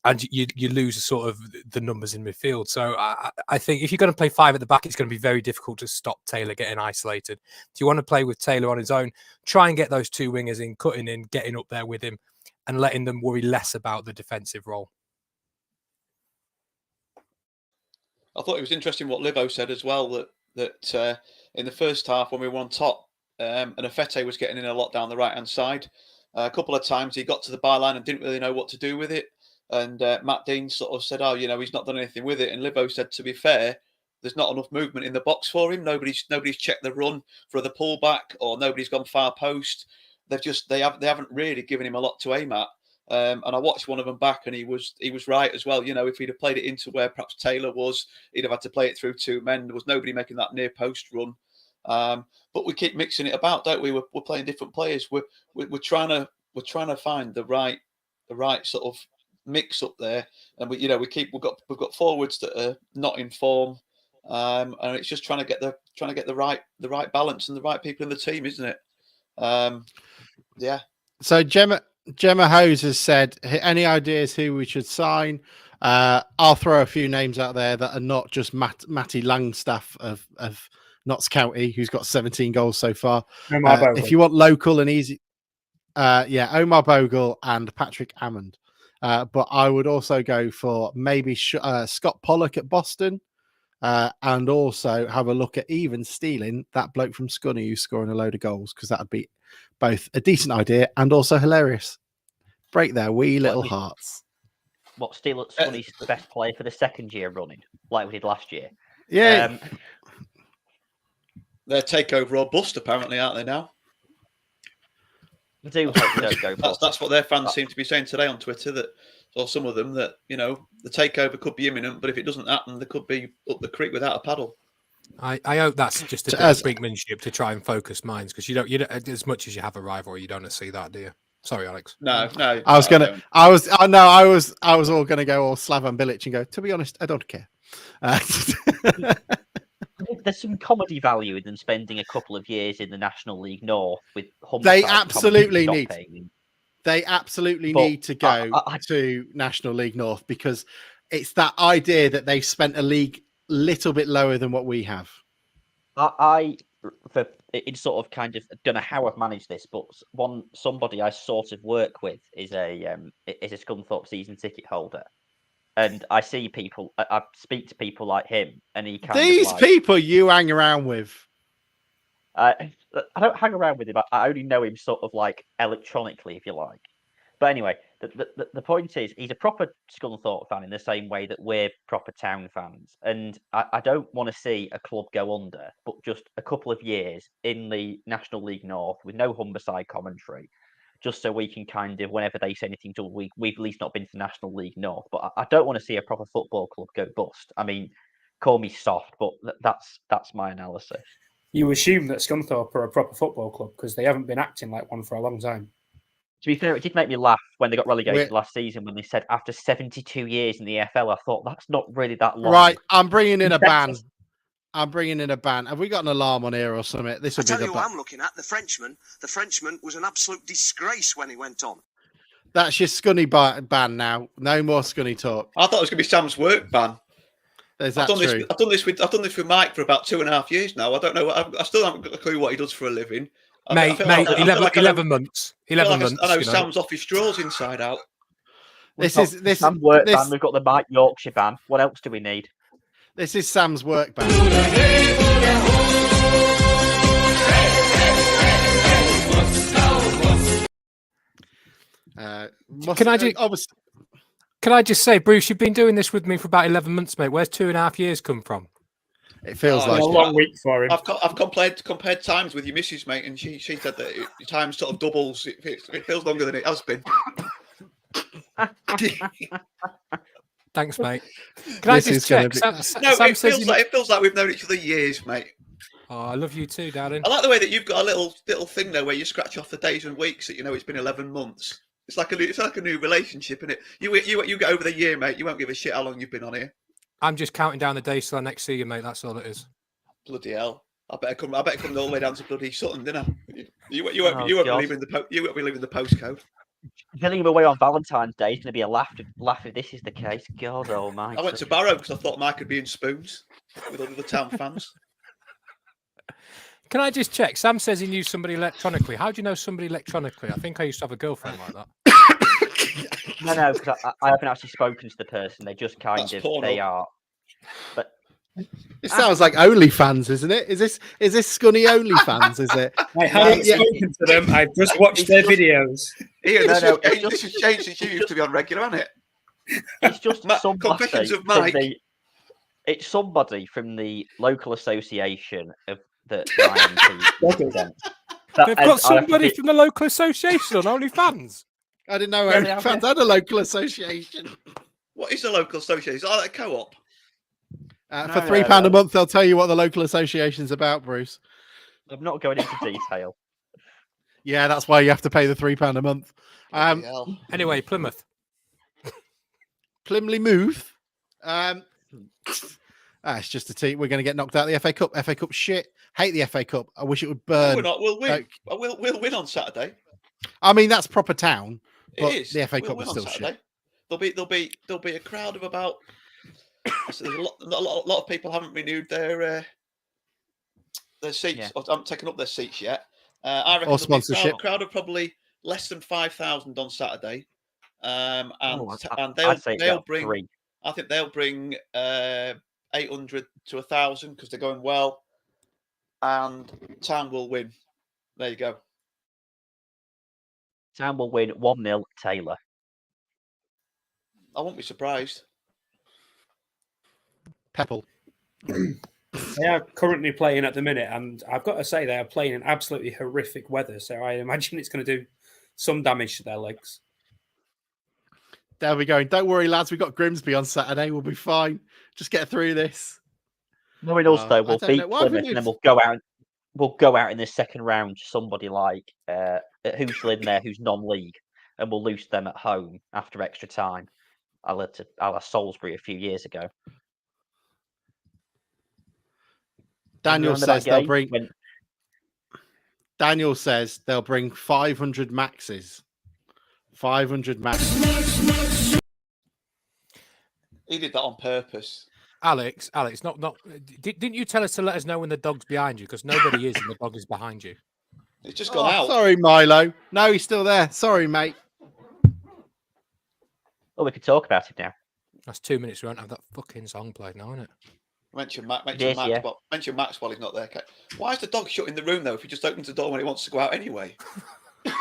And you lose sort of the numbers in midfield. So I think if you're going to play 5 at the back, it's going to be very difficult to stop Taylor getting isolated. Do you want to play with Taylor on his own? Try and get those 2 wingers in, cutting in, getting up there with him, and letting them worry less about the defensive role. I thought it was interesting what Livo said as well, that in the first half when we were on top, and Afete was getting in a lot down the right-hand side. A couple of times he got to the byline and didn't really know what to do with it. And Matt Dean sort of said, he's not done anything with it. And Livo said, to be fair, there's not enough movement in the box for him. Nobody's checked the run for the pullback, or nobody's gone far post. They haven't really given him a lot to aim at. And I watched one of them back, and he was right as well. If he'd have played it into where perhaps Taylor was, he'd have had to play it through 2 men. There was nobody making that near post run. But we keep mixing it about, don't we? We're playing different players. We're trying to find the right sort of mix up there, and we've got forwards that are not in form, and it's just trying to get the right balance and the right people in the team, isn't it? Yeah. So Gemma Hose has said, any ideas who we should sign? I'll throw a few names out there that are not just Matty Langstaff of Notts County, who's got 17 goals so far. If you want local and easy, Omar Bogle and Patrick Hammond. But I would also go for maybe Scott Pollock at Boston, and also have a look at even stealing that bloke from Scunny who's scoring a load of goals, because that would be both a decent idea and also hilarious. Break their wee little hearts. What, steal Scunny's best player for the second year running, like we did last year? Yeah. They're takeover or bust, apparently, aren't they now? I do hope they don't go bust. That's what their fans seem to be saying today on Twitter, or some of them, that the takeover could be imminent, but if it doesn't happen, they could be up the creek without a paddle. I hope that's just a bit of brinkmanship to try and focus minds, because you don't as much as you have a rivalry, you don't see that, do you? Sorry, Alex. No. I was all gonna go all Slavan Bilic and go, to be honest, I don't care. There's some comedy value in them spending a couple of years in the National League North with They absolutely need to go to National League North, because it's that idea that they've spent a league little bit lower than what we have. It's sort of kind of, don't know how I've managed this, but somebody I sort of work with is a Scunthorpe season ticket holder. And I see people, I speak to people like him, and he kind These of people you hang around with. I don't hang around with him. I only know him sort of like electronically, if you like. But anyway, the point is, he's a proper Scunthorpe fan in the same way that we're proper Town fans. And I don't want to see a club go under, but just a couple of years in the National League North with no Humberside commentary, just so we can kind of, whenever they say anything to us, we've at least not been to the National League North. But I don't want to see a proper football club go bust. I mean, call me soft, but that's my analysis. You assume that Scunthorpe are a proper football club because they haven't been acting like one for a long time. To be fair, it did make me laugh when they got relegated last season when they said after 72 years in the EFL. I thought that's not really that long. Right, I'm bringing in a ban. I'm bringing in a ban. Have we got an alarm on here or something? This would be the what I'm looking at. The Frenchman. The Frenchman was an absolute disgrace when he went on. That's your Scunny ban now. No more Scunny talk. I thought it was going to be Sam's work ban. Is that I've true? done this with Mike for about 2.5 years now. I don't know. I still haven't got a clue what he does for a living. Mate, 11 months. 11 months. I know Sam's off his straws inside out. This Sam's work ban. We've got the Mike Yorkshire ban. What else do we need? This is Sam's work ban. Can I just say, Bruce, you've been doing this with me for about 11 months, mate. Where's 2.5 years come from? It feels like a long week for him. I've compared times with your missus, mate, and she said that time sort of doubles. It feels longer than it has been. Thanks, mate. Can I just check? It feels like we've known each other years, mate. Oh, I love you too, darling. I like the way that you've got a little thing there where you scratch off the days and weeks that you know it's been 11 months. It's like a new relationship, isn't it? You get over the year, mate. You won't give a shit how long you've been on here. I'm just counting down the days till I next see you, mate. That's all it is. Bloody hell! I better come all the way down to bloody Sutton, didn't I? You won't be leaving the postcode. Filling him away on Valentine's Day is going to be a laugh if this is the case. God almighty. I went to Barrow because I thought Mike could be in Spoons with all the Town fans. Can I just check? Sam says he knew somebody electronically. How do you know somebody electronically? I think I used to have a girlfriend like that. No, because I haven't actually spoken to the person. They just they are. But it sounds like OnlyFans, isn't it? Is this Scunny OnlyFans? Is it? I haven't spoken to them. I've just watched their videos. Ian, this has changed since you used to be on regular, hasn't it? It's just Confessions of Mike. It's somebody from the local association of the Ryan. They've got somebody from the local association on OnlyFans. I didn't know OnlyFans had a local association. What is a local association? Is that a co-op? For £3 a month, they'll tell you what the local association's about, Bruce. I'm not going into detail. Yeah, that's why you have to pay the £3 a month. Anyway, Plymouth. Plymley move. It's just a team. We're going to get knocked out of the FA Cup. FA Cup shit. Hate the FA Cup. I wish it would burn. No, we're not. We'll win. We'll win on Saturday. I mean, that's proper Town. But it is. The FA Cup is still shit. There'll be a crowd of about. So there's a lot of people haven't renewed their seats. Yeah. Haven't taken up their seats yet. I reckon sponsorship. A crowd of probably less than 5,000 on Saturday. And they'll bring. 3. I think they'll bring 800 to 1,000 because they're going well. And Town will win. There you go. Town will win 1-0 Taylor. I won't be surprised. Pepple. They are currently playing at the minute, and I've got to say they are playing in absolutely horrific weather. So I imagine it's going to do some damage to their legs. There we go. Don't worry, lads. We've got Grimsby on Saturday. We'll be fine. Just get through this. Knowing us, though, we'll beat Plymouth, and then we'll go out. We'll go out in the second round. Somebody like who's in there, who's non-league, and we'll lose them at home after extra time. I la Salisbury a few years ago. Daniel says they'll bring 500 maxes. 500 maxes. He did that on purpose. Alex, didn't you tell us to let us know when the dog's behind you? Because nobody is and the dog is behind you. He's just gone out. Sorry, Milo. No, he's still there. Sorry, mate. Well, we could talk about it now. That's 2 minutes. We won't have that fucking song played now, isn't it? Mention It is, yeah. Max while he's not there. Okay. Why is the dog shut in the room though? If he just opens the door when he wants to go out anyway. I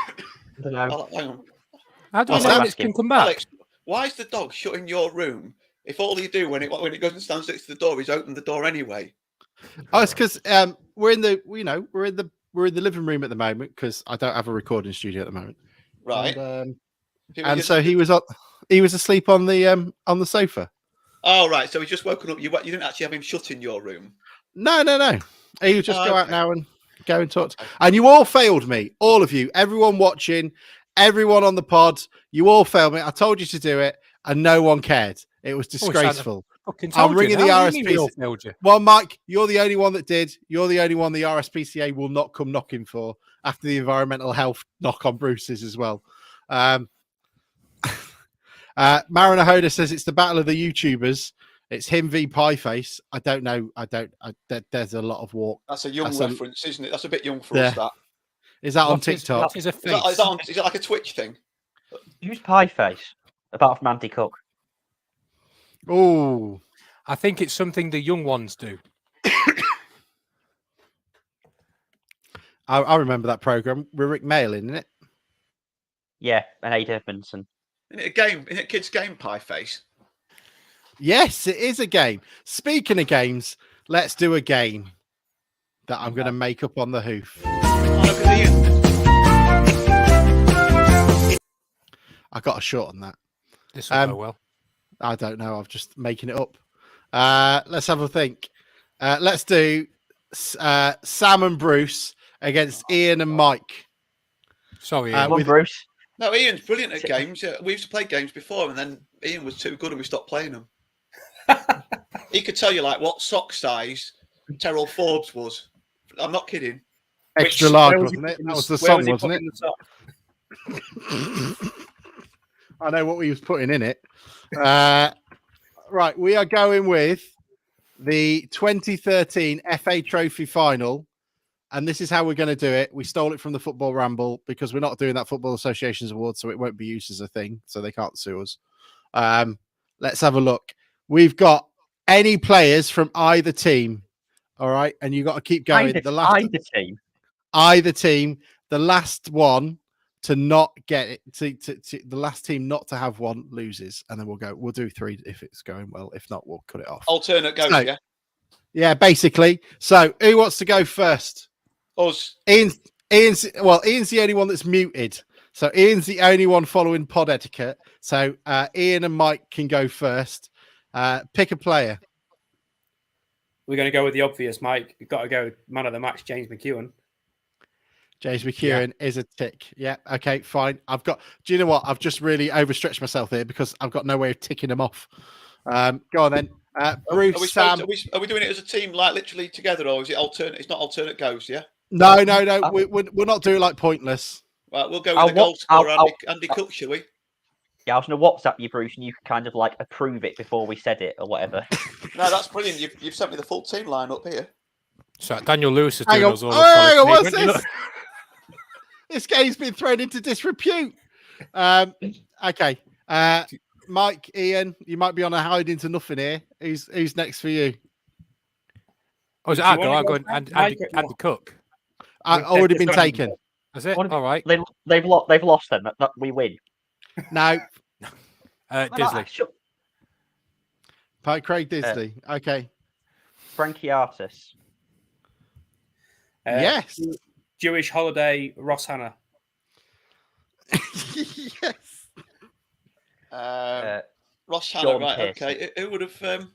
don't know. Hang on. How do we I'll know ask it can him. come back? Alex, why is the dog shut in your room if all you do when it goes and stands next to the door is open the door anyway? Oh, it's because we're in the living room at the moment because I don't have a recording studio at the moment. Right. And so he was asleep on the sofa. Oh, right. So he's just woken up. You didn't actually have him shut in your room. No. He would just go out now and go and talk. And you all failed me. All of you. Everyone watching. Everyone on the pod. You all failed me. I told you to do it and no one cared. It was disgraceful. I'm ringing the RSPCA. Well, Mike, you're the only one that did. You're the only one the RSPCA will not come knocking for after the environmental health knock on Bruce's as well. Mariner Hoda says it's the battle of the YouTubers. It's him v Pieface. I don't know. There's a lot of walk. That's a young reference, isn't it? That's a bit young for us. That is that on TikTok? Is it like a Twitch thing? Who's Pieface? Apart from Andy Cook. Oh, I think it's something the young ones do. I remember that program with Rick Mail in it. Yeah, and Ade Edmondson. Isn't it a game? Isn't it a kid's game, Pieface? Yes, it is a game. Speaking of games, let's do a game that I'm going to make up on the hoof. I got a shot on that. This will go well. I don't know. I'm just making it up. Let's have a think. Let's do Sam and Bruce against Ian and Mike. Sorry, Ian. With Bruce. No, Ian's brilliant at games. We used to play games before, and then Ian was too good, and we stopped playing them. He could tell you like what sock size Terrell Forbes was. I'm not kidding. Extra large, wasn't it? That was the song, wasn't it? I know what he was putting in it. Right, we are going with the 2013 FA Trophy final. And this is how we're going to do it. We stole it from the Football Ramble because we're not doing that Football Association's award, so it won't be used as a thing, so they can't sue us. Let's have a look. We've got any players from either team. All right, and you got to keep going. Either team. The last one to not get it. To the last team not to have one loses, and then we'll do 3 if it's going well. If not, we'll cut it off. Alternate goes, yeah. Yeah, basically. So who wants to go first? Us. Ian's the only one that's muted. So Ian's the only one following pod etiquette. So Ian and Mike can go first. Pick a player. We're going to go with the obvious, Mike. You've got to go man of the match, James McEwen. James McEwen is a tick. Yeah. Okay, fine. Do you know what? I've just really overstretched myself here because I've got no way of ticking them off. Go on then. Bruce, Sam. Are we doing it as a team, like literally together, or is it alternate? It's not alternate goes, yeah? No. We're not doing like pointless. Right, we'll go with the goal scorer, Andy Cook, shall we? Yeah, I was going to WhatsApp you, Bruce, and you could kind of like approve it before we said it or whatever. No, that's brilliant. You've sent me the full team line up here. So Daniel Lewis is doing us all. Hang on, what's this? This game's been thrown into disrepute. Okay. Mike, Ian, you might be on a hiding to nothing here. Who's next for you? Oh, is it I go and Andy Cook. Already been taken. Is it? All right. They've lost then. That we win. No. Disley. Craig Disley. Okay. Frankie Artis. Yes. Jewish Holiday, Ross Hanna. Yes. Ross Hanna, right? Okay. Who would have?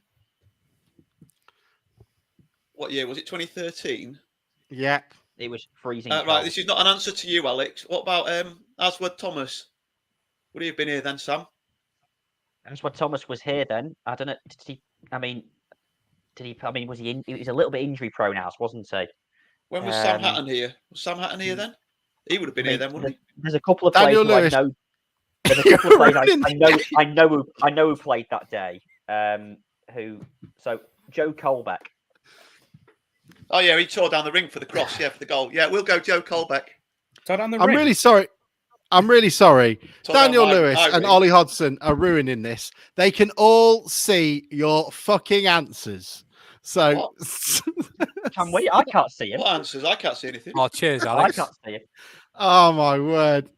What year was it? 2013. Yeah. It was freezing. Right. This is not an answer to you, Alex. What about Aswad Thomas? Would he have been here then, Sam? Aswad Thomas was here then. I don't know. Was he in? He was a little bit injury prone, wasn't he? When was Sam Hatton here? Was Sam Hatton here then? He would have been here then, wouldn't he? There's a couple of players who I know. There's a couple of players I know who played that day. So Joe Colbeck. Oh yeah, he tore down the ring for the cross. Yeah, for the goal. Yeah, we'll go Joe Colbeck. Tore down the ring. I'm really sorry. Daniel Lewis and Ollie Hodgson are ruining this. They can all see your fucking answers. So, Can we? I can't see him. What answers? I can't see anything. Oh, cheers, I Alex. can't see him. oh my word.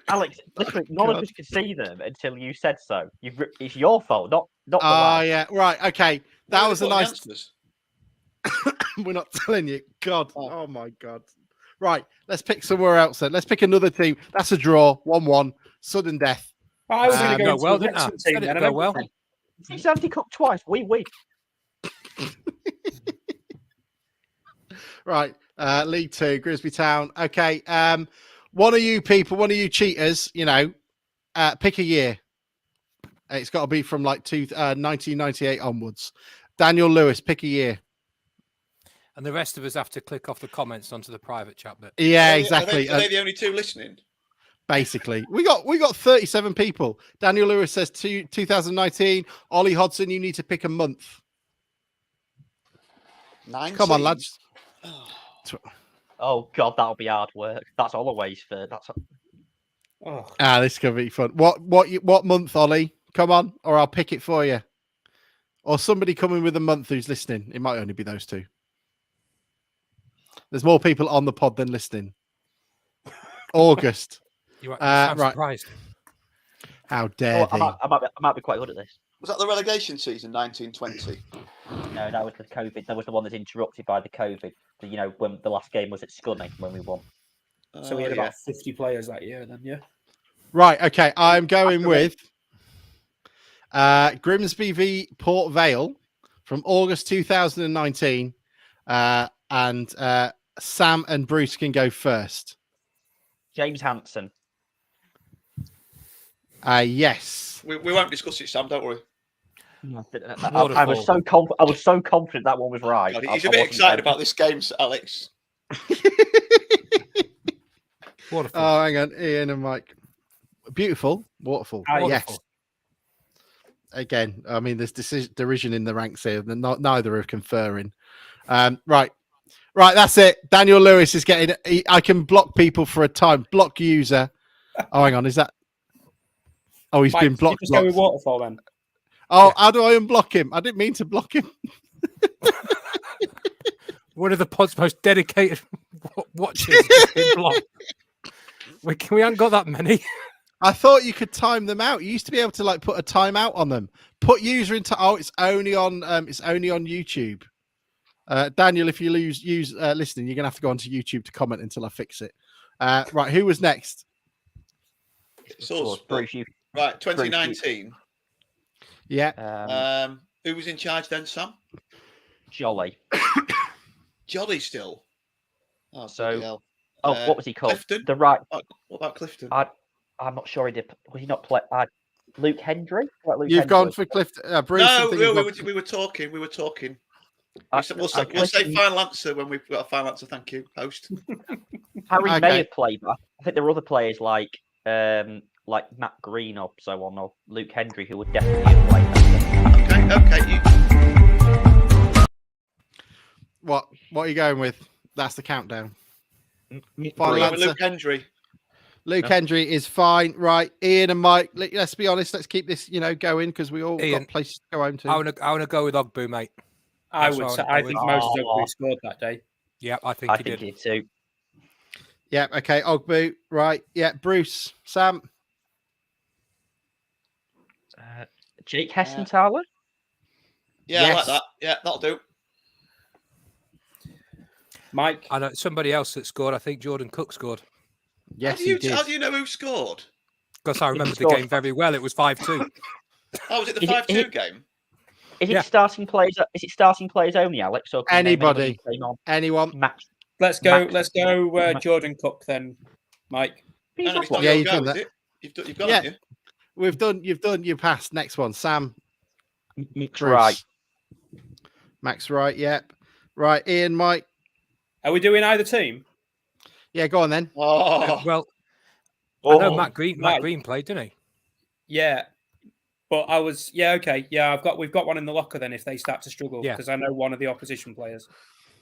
Alex, literally, none of God. us could see them until you said so. It's your fault, not the Oh, lad. yeah. Right. Okay. Where That are was they a putting the nice. answers? We're not telling you. God. Oh. Oh my God. Right. Let's pick somewhere else then. Let's pick another team. That's a draw. 1-1. Sudden death. I was going to go go into well, the didn't I? Wrexham Said team it'd then. go and well. everything. He's Andy Cook twice. We win. Right. League 2, Grimsby Town. Okay. One of you people, one of you cheaters, pick a year. It's got to be from like 1998 onwards. Daniel Lewis, pick a year. And the rest of us have to click off the comments onto the private chat bit. Yeah, Are they- exactly. Are they the only two listening? Basically, we got 37 people. Daniel Lewis says 2019. Ollie Hodson, you need to pick a month. 19. Come on, lads. Oh God, that'll be hard work. That's always for that's. Oh, This could be fun. What month, Ollie? Come on, or I'll pick it for you. Or somebody coming with a month who's listening. It might only be those two. There's more people on the pod than listening. August. You sound right. surprised. How dare they? I might be quite good at this. Was that the relegation season, 1920? No, that was the COVID. That was the one that's interrupted by the COVID. When the last game was at Scunny when we won. so we had about 50 players that year then, yeah? Right, okay. I'm going with Grimsby v Port Vale from August 2019. And Sam and Bruce can go first. James Hansen. Yes. We won't discuss it, Sam. Don't worry. I was so confident that one was right. God, he's a bit excited about this game, Alex. Waterfall. Oh, hang on. Ian and Mike. Beautiful. Waterfall. Ah, Yes. Waterfall. Again, I mean, there's derision in the ranks here. Neither are conferring. Right. That's it. Daniel Lewis is getting. I can block people for a time. Block user. Oh, hang on. Is that? Oh, he's Mike, been blocked. did you just go with Waterfall then? Oh, Yeah. how do I unblock him? I didn't mean to block him. One of the pod's most dedicated watchers has been blocked. We haven't got that many. I thought you could time them out. You used to be able to put a timeout on them. Put user into. Oh, it's only on YouTube. Daniel, if you use listening, you're gonna have to go onto YouTube to comment until I fix it. Right, who was next? It's us. Bruce, you. Right, 2019. Yeah. Who was in charge then, Sam? Jolly. Jolly still. Oh, So- bloody hell. What was he called? Clifton? The right. What about Clifton? I'm not sure he did. Was he not play? Luke Hendry. You've gone for Clifton. Bruce. No, and we things were talking. We were talking. I- We'll say Clifton- final answer when we've got a final answer. Thank you, host. Harry Okay. may have played, but I think there were other players like Matt Green or so on, or Luke Hendry who would definitely have played. Okay. What are you going with? That's the countdown. We're Final going with answer. Luke Hendry. Luke Hendry is fine. Right, Ian and Mike. Let's be honest. Let's keep this, going because we all Ian, got places to go home to. I want to go with Ogbu, mate. I That's would what say. I I think Moses Ogbu scored that day. Yeah, I think I he think did. he did too. Yeah. Okay. Ogbu. Right. Yeah. Bruce. Sam. Jake Hessenthaler. Yeah, I Yes. like that. Yeah, that'll do. Mike, I know somebody else that scored. I think Jordan Cook scored Yes, how, do you, he did. how do you know who scored? because I remember the scored. game very well. It was 5-2. Oh, was it the Is it- 5-2 game? Is it Yeah. starting players? Is it starting players only, Alex? Or can you name Anybody. who came on? Anyone? Max. let's go. Max- Let's go. Max- Jordan Cook then. Mike. He's No, not it's not Yeah, your you've go, done is that. it? You've got Yeah. it, You've done. You passed. Next one. Sam. Max Bruce. right. Max. Right. Yep. Right. Ian. Mike. Are we doing either team? Yeah. Go on then. Oh, Well, I know Oh, Matt Green. right. Matt Green played, didn't he? Yeah. But I was okay. Yeah, we've got one in the locker then if they start to struggle Yeah. because I know one of the opposition players.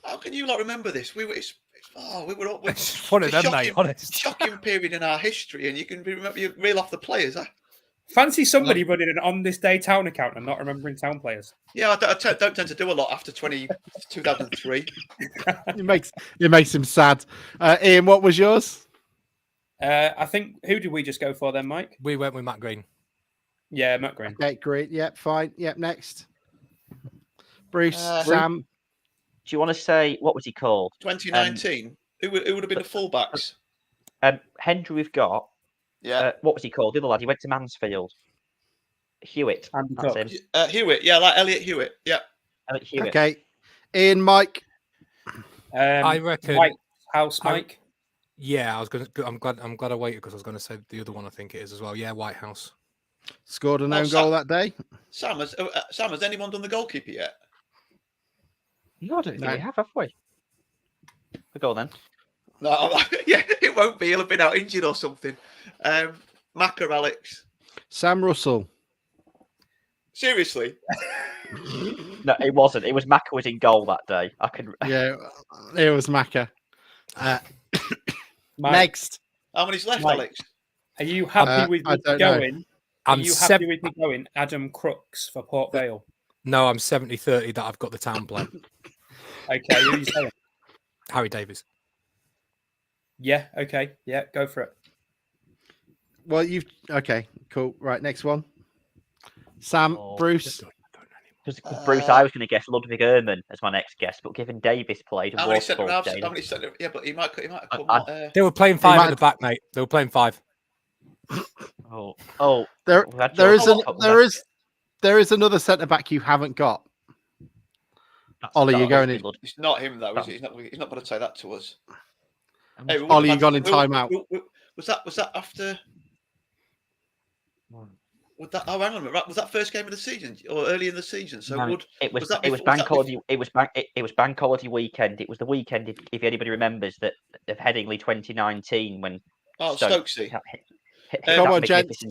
how can you not remember this? We were It's one of them, mate. Honest. shocking period in our history, and you can remember you reel off the players. Fancy somebody running an on this day town account and not remembering town players. Yeah, I don't tend to do a lot after 2003. It makes him sad. Ian, what was yours? I think, who did we just go for then, Mike? We went with Matt Green. Yeah, Matt Green. Okay, great. Yep, fine. Yep, next. Bruce, Sam. Do you want to say, what was he called? 2019. Who would have been the fullbacks? Hendry we've got. Yeah. What was he called? The other lad. He went to Mansfield. Hewitt. Andy That's Cook. him. Hewitt. Yeah, like Elliot Hewitt. Yeah. Elliot Hewitt. Okay. Ian, Mike. I reckon White House, Mike. Yeah, I was going to. I'm glad I waited because I was going to say the other one. I think it is as well. Yeah, White House. Scored an own goal that day. Sam, has anyone done the goalkeeper yet? No, I don't think we have we? Go on then. No, yeah, it won't be. He'll have been out injured or something. Macca, Alex. Sam Russell. Seriously? No, it wasn't. It was Macca was in goal that day. I can. Yeah, it was Macca. Next. How many's left, Mike. Alex? Are you happy with I me don't going? Are I'm you happy with me going Adam Crooks for Port Vale? No, I'm 70-30 that I've got the town plan. Okay, who are you saying? Harry Davies. Yeah, okay. Yeah, go for it. Well, okay, cool. Right, next one. Sam, Bruce. Because Bruce, I was going to guess Ludwig Erman as my next guest, but given Davis played, and How many Waterfall centre halves? stayed, How many centre? Yeah, but he might have come. They were playing five at the back, mate. They were playing five. There is another centre back you haven't got. Ollie, you're going in. It's not him though, is it? He's not going to say that to us. Hey, Ollie, you gone in timeout. Was that after? Oh, hang on a minute. Was that first game of the season or early in the season? So No, it was bank holiday. It was bank holiday weekend. It was the weekend, if anybody remembers, that of Headingley 2019 when Stokesy. Come on, gents.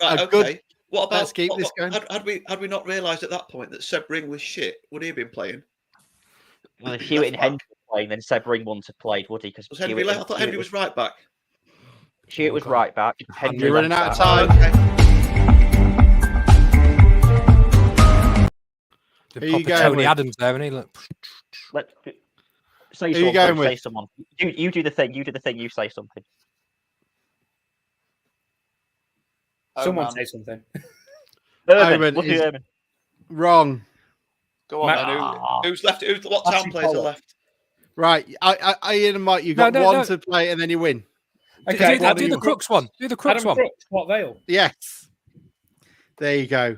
Right, okay. What about? Let's keep this going. Had we not realised at that point that Seb Ring was shit? Would he have been playing? Well, if Hewitt and Hendry were playing, then Seb Ring wouldn't have played, would he? Because Was Henry left? I thought Henry was right back. Hewitt was right back. You're running out of time. The Who you proper going Tony with? Adams there, and he look. Say Who you something. going with? Say someone. You do the thing. You do the thing. You say something. Someone say something. Owen Ludwig is Erman. wrong. Go on, then. Who's left? What town players are left? Right, Ian and Mike, you got one to play, and then you win. Okay, do the Crooks one. Do the Crooks Adam one. Crooks, Port Vale. Yes. There you go.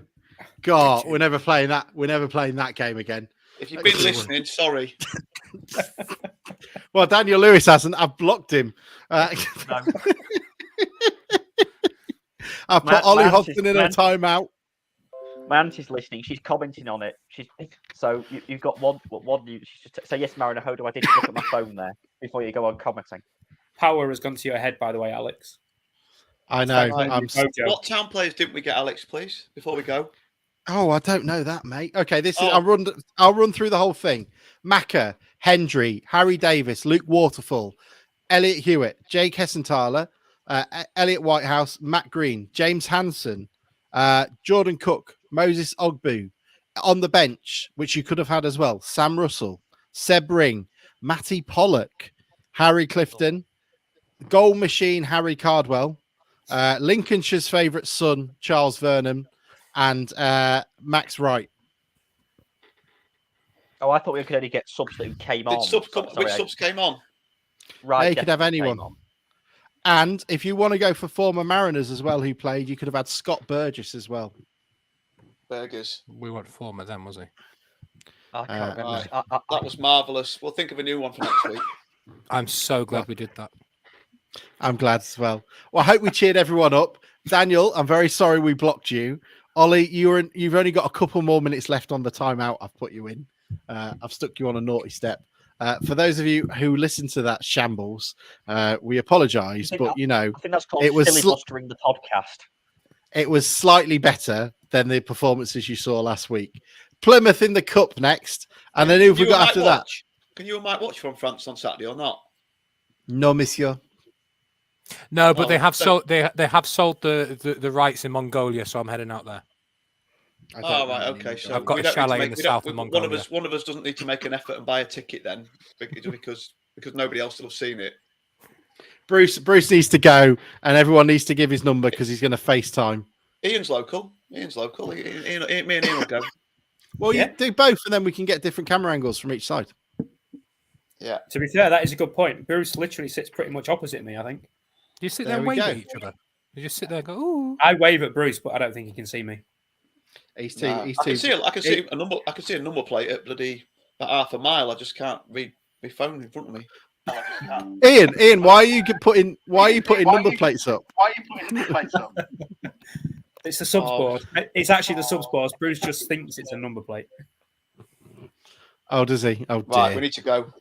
God, we're never playing that. We're never playing that game again. If you've been listening, sorry. Well, Daniel Lewis hasn't. I've blocked him. I put Ollie Hodgson in a timeout. My auntie's listening. She's commenting on it. So you've got one. So yes, Mariner. How do I did look at my phone there before you go on commenting? Power has gone to your head, by the way, Alex. I know. What town players didn't we get, Alex? Please, before we go. Oh, I don't know that, mate. Okay, this is. I'll run through the whole thing. Macca, Hendry, Harry Davis, Luke Waterfall, Elliot Hewitt, Jake Hessenthaler, Elliot Whitehouse, Matt Green, James Hansen, Jordan Cook, Moses Ogbu. On the bench, which you could have had as well, Sam Russell, Seb Ring, Matty Pollock, Harry Clifton, goal machine Harry Cardwell, Lincolnshire's favourite son, Charles Vernon, and Max Wright. Oh, I thought we could only get subs that came on. Which subs came on? Right, they could have anyone. And if you want to go for former Mariners as well who played, you could have had Scott Burgess as well. Burgers. We weren't former then, was he? I can't remember. That was marvellous. We'll think of a new one for next week. I'm so glad we did that. I'm glad as well. Well, I hope we cheered everyone up. Daniel, I'm very sorry we blocked you. Ollie, you've only got a couple more minutes left on the timeout I've put you in. I've stuck you on a naughty step. For those of you who listen to that shambles, we apologise, but I think that's called it was filibustering the podcast. It was slightly better than the performances you saw last week. Plymouth in the cup next, and then who've we got after that? Can you and Mike watch from France on Saturday or not? No, monsieur. No, but Oh, they have so- sold they have sold the rights in Mongolia, so I'm heading out there. I don't Oh, know right, any okay. Mongolia. So I've got we a don't need to chalet in make- the we don't- south of One of Mongolia. us doesn't need to make an effort and buy a ticket then, because nobody else will have seen it. Bruce needs to go, and everyone needs to give his number because he's going to FaceTime. Ian's local. Me and Ian will go. Well, Yeah. you do both, and then we can get different camera angles from each side. Yeah. To be fair, that is a good point. Bruce literally sits pretty much opposite me, I think. You sit There there and we wave go. at each other. You just sit there and go, ooh. I wave at Bruce, but I don't think he can see me. He's too. Nah, He's I too. can see a number. I can see a number plate at bloody about half a mile. I just can't read my phone in front of me. Ian, why are you putting number plates up? It's the subs Oh. board. It's actually the subs board. Bruce just thinks it's a number plate. Oh, does he? Oh, dear. Right, we need to go.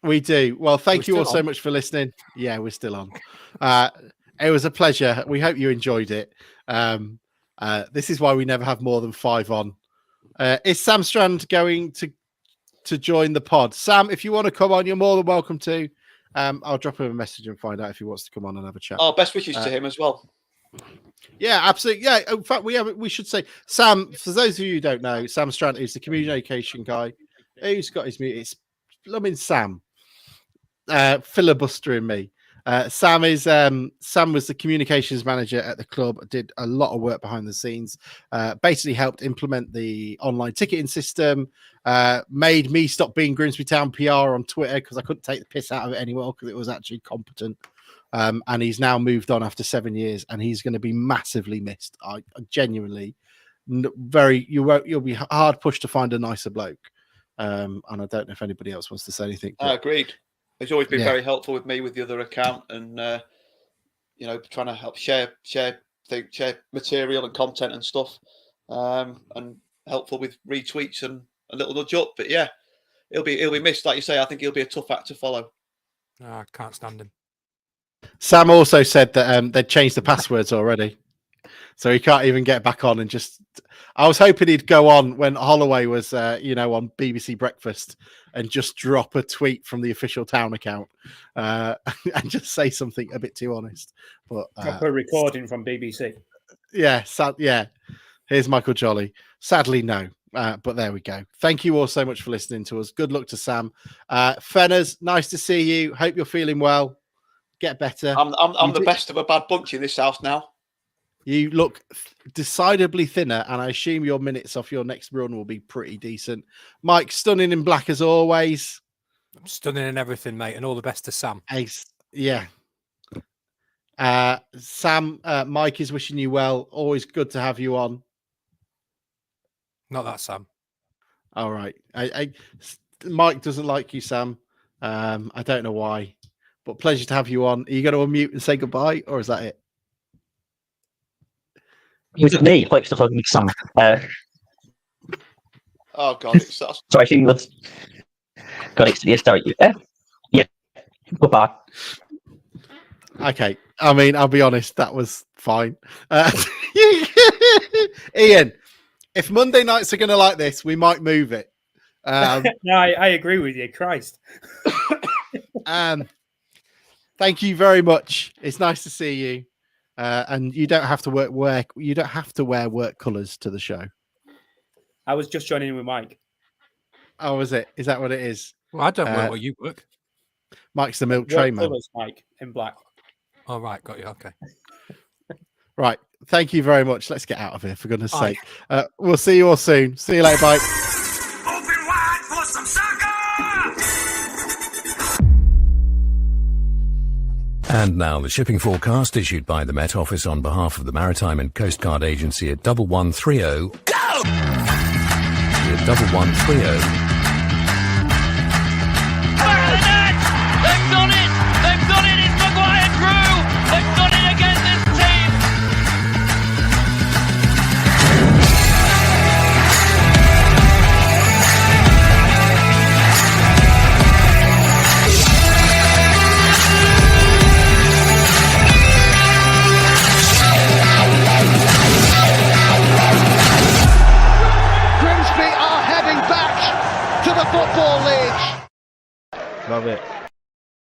We do. Well, thank We're you all still so on. much for listening. Yeah, we're still on. It was a pleasure. We hope you enjoyed it. This is why we never have more than 5 on. Is Sam Strand going to join the pod? Sam, if you want to come on, you're more than welcome to. I'll drop him a message and find out if he wants to come on and have a chat. Oh, best wishes to him as well. Yeah, absolutely. Yeah, in fact, we should say Sam. For those of you who don't know, Sam Strand is the communication guy who's got his mute. It's Sam, filibustering me. Sam was the communications manager at the club. Did a lot of work behind the scenes. Basically helped implement the online ticketing system. Made me stop being Grimsby Town PR on Twitter because I couldn't take the piss out of it anymore because it was actually competent. And he's now moved on after 7 years, and he's going to be massively missed. I genuinely, you'll be hard pushed to find a nicer bloke. And I don't know if anybody else wants to say anything. I agreed. He's always been Yeah. very helpful with me with the other account, and trying to help share material and content and stuff, and helpful with retweets and a little nudge up. But yeah, he'll be missed. Like you say, I think he'll be a tough act to follow. I can't stand him. Sam also said that they'd changed the passwords already, so he can't even get back on. And just, I was hoping he'd go on when Holloway was, on BBC Breakfast, and just drop a tweet from the official town account and just say something a bit too honest. But Proper recording from BBC. yeah, here's Michael Jolly. Sadly, no. But there we go. Thank you all so much for listening to us. Good luck to Sam. Fenners, nice to see you. Hope you're feeling well. Get better. I'm the best of a bad bunch in this house now. You look decidedly thinner, and I assume your minutes off your next run will be pretty decent. Mike, stunning in black as always. I'm stunning in everything, mate, and all the best to Sam. Ace, yeah. Sam, Mike is wishing you well. Always good to have you on. Not that Sam. All right. Mike doesn't like you, Sam. I don't know why, but pleasure to have you on. Are you going to unmute and say goodbye, or is that it? You was me. I thought you were still talking to Sam. Oh God, it's Sorry, I think you was. Got it. Yeah, start you. Yeah. Goodbye. Okay. I mean, I'll be honest, that was fine. Ian, if Monday nights are going to like this, we might move it. No, I agree with you. Christ. Thank you very much. It's nice to see you. And you don't have to wear work colours to the show. I was just joining in with Mike. Oh, is it? Is that what it is? Well, I don't work where you work. Mike's the milk Work tray man. colours, Mike, in black. All right, got you. Okay. Right. Thank you very much. Let's get out of here, for goodness Bye. sake. We'll see you all soon. See you later. Bye. Open wide for some soccer! And now the shipping forecast issued by the Met Office on behalf of the Maritime and Coast Guard Agency at 1130. Go! At 1130. Back of the net! They've done it! They've done it! It's Maguire Drew! They've done it again, this team! Grimsby are heading back to the Football League. Love it.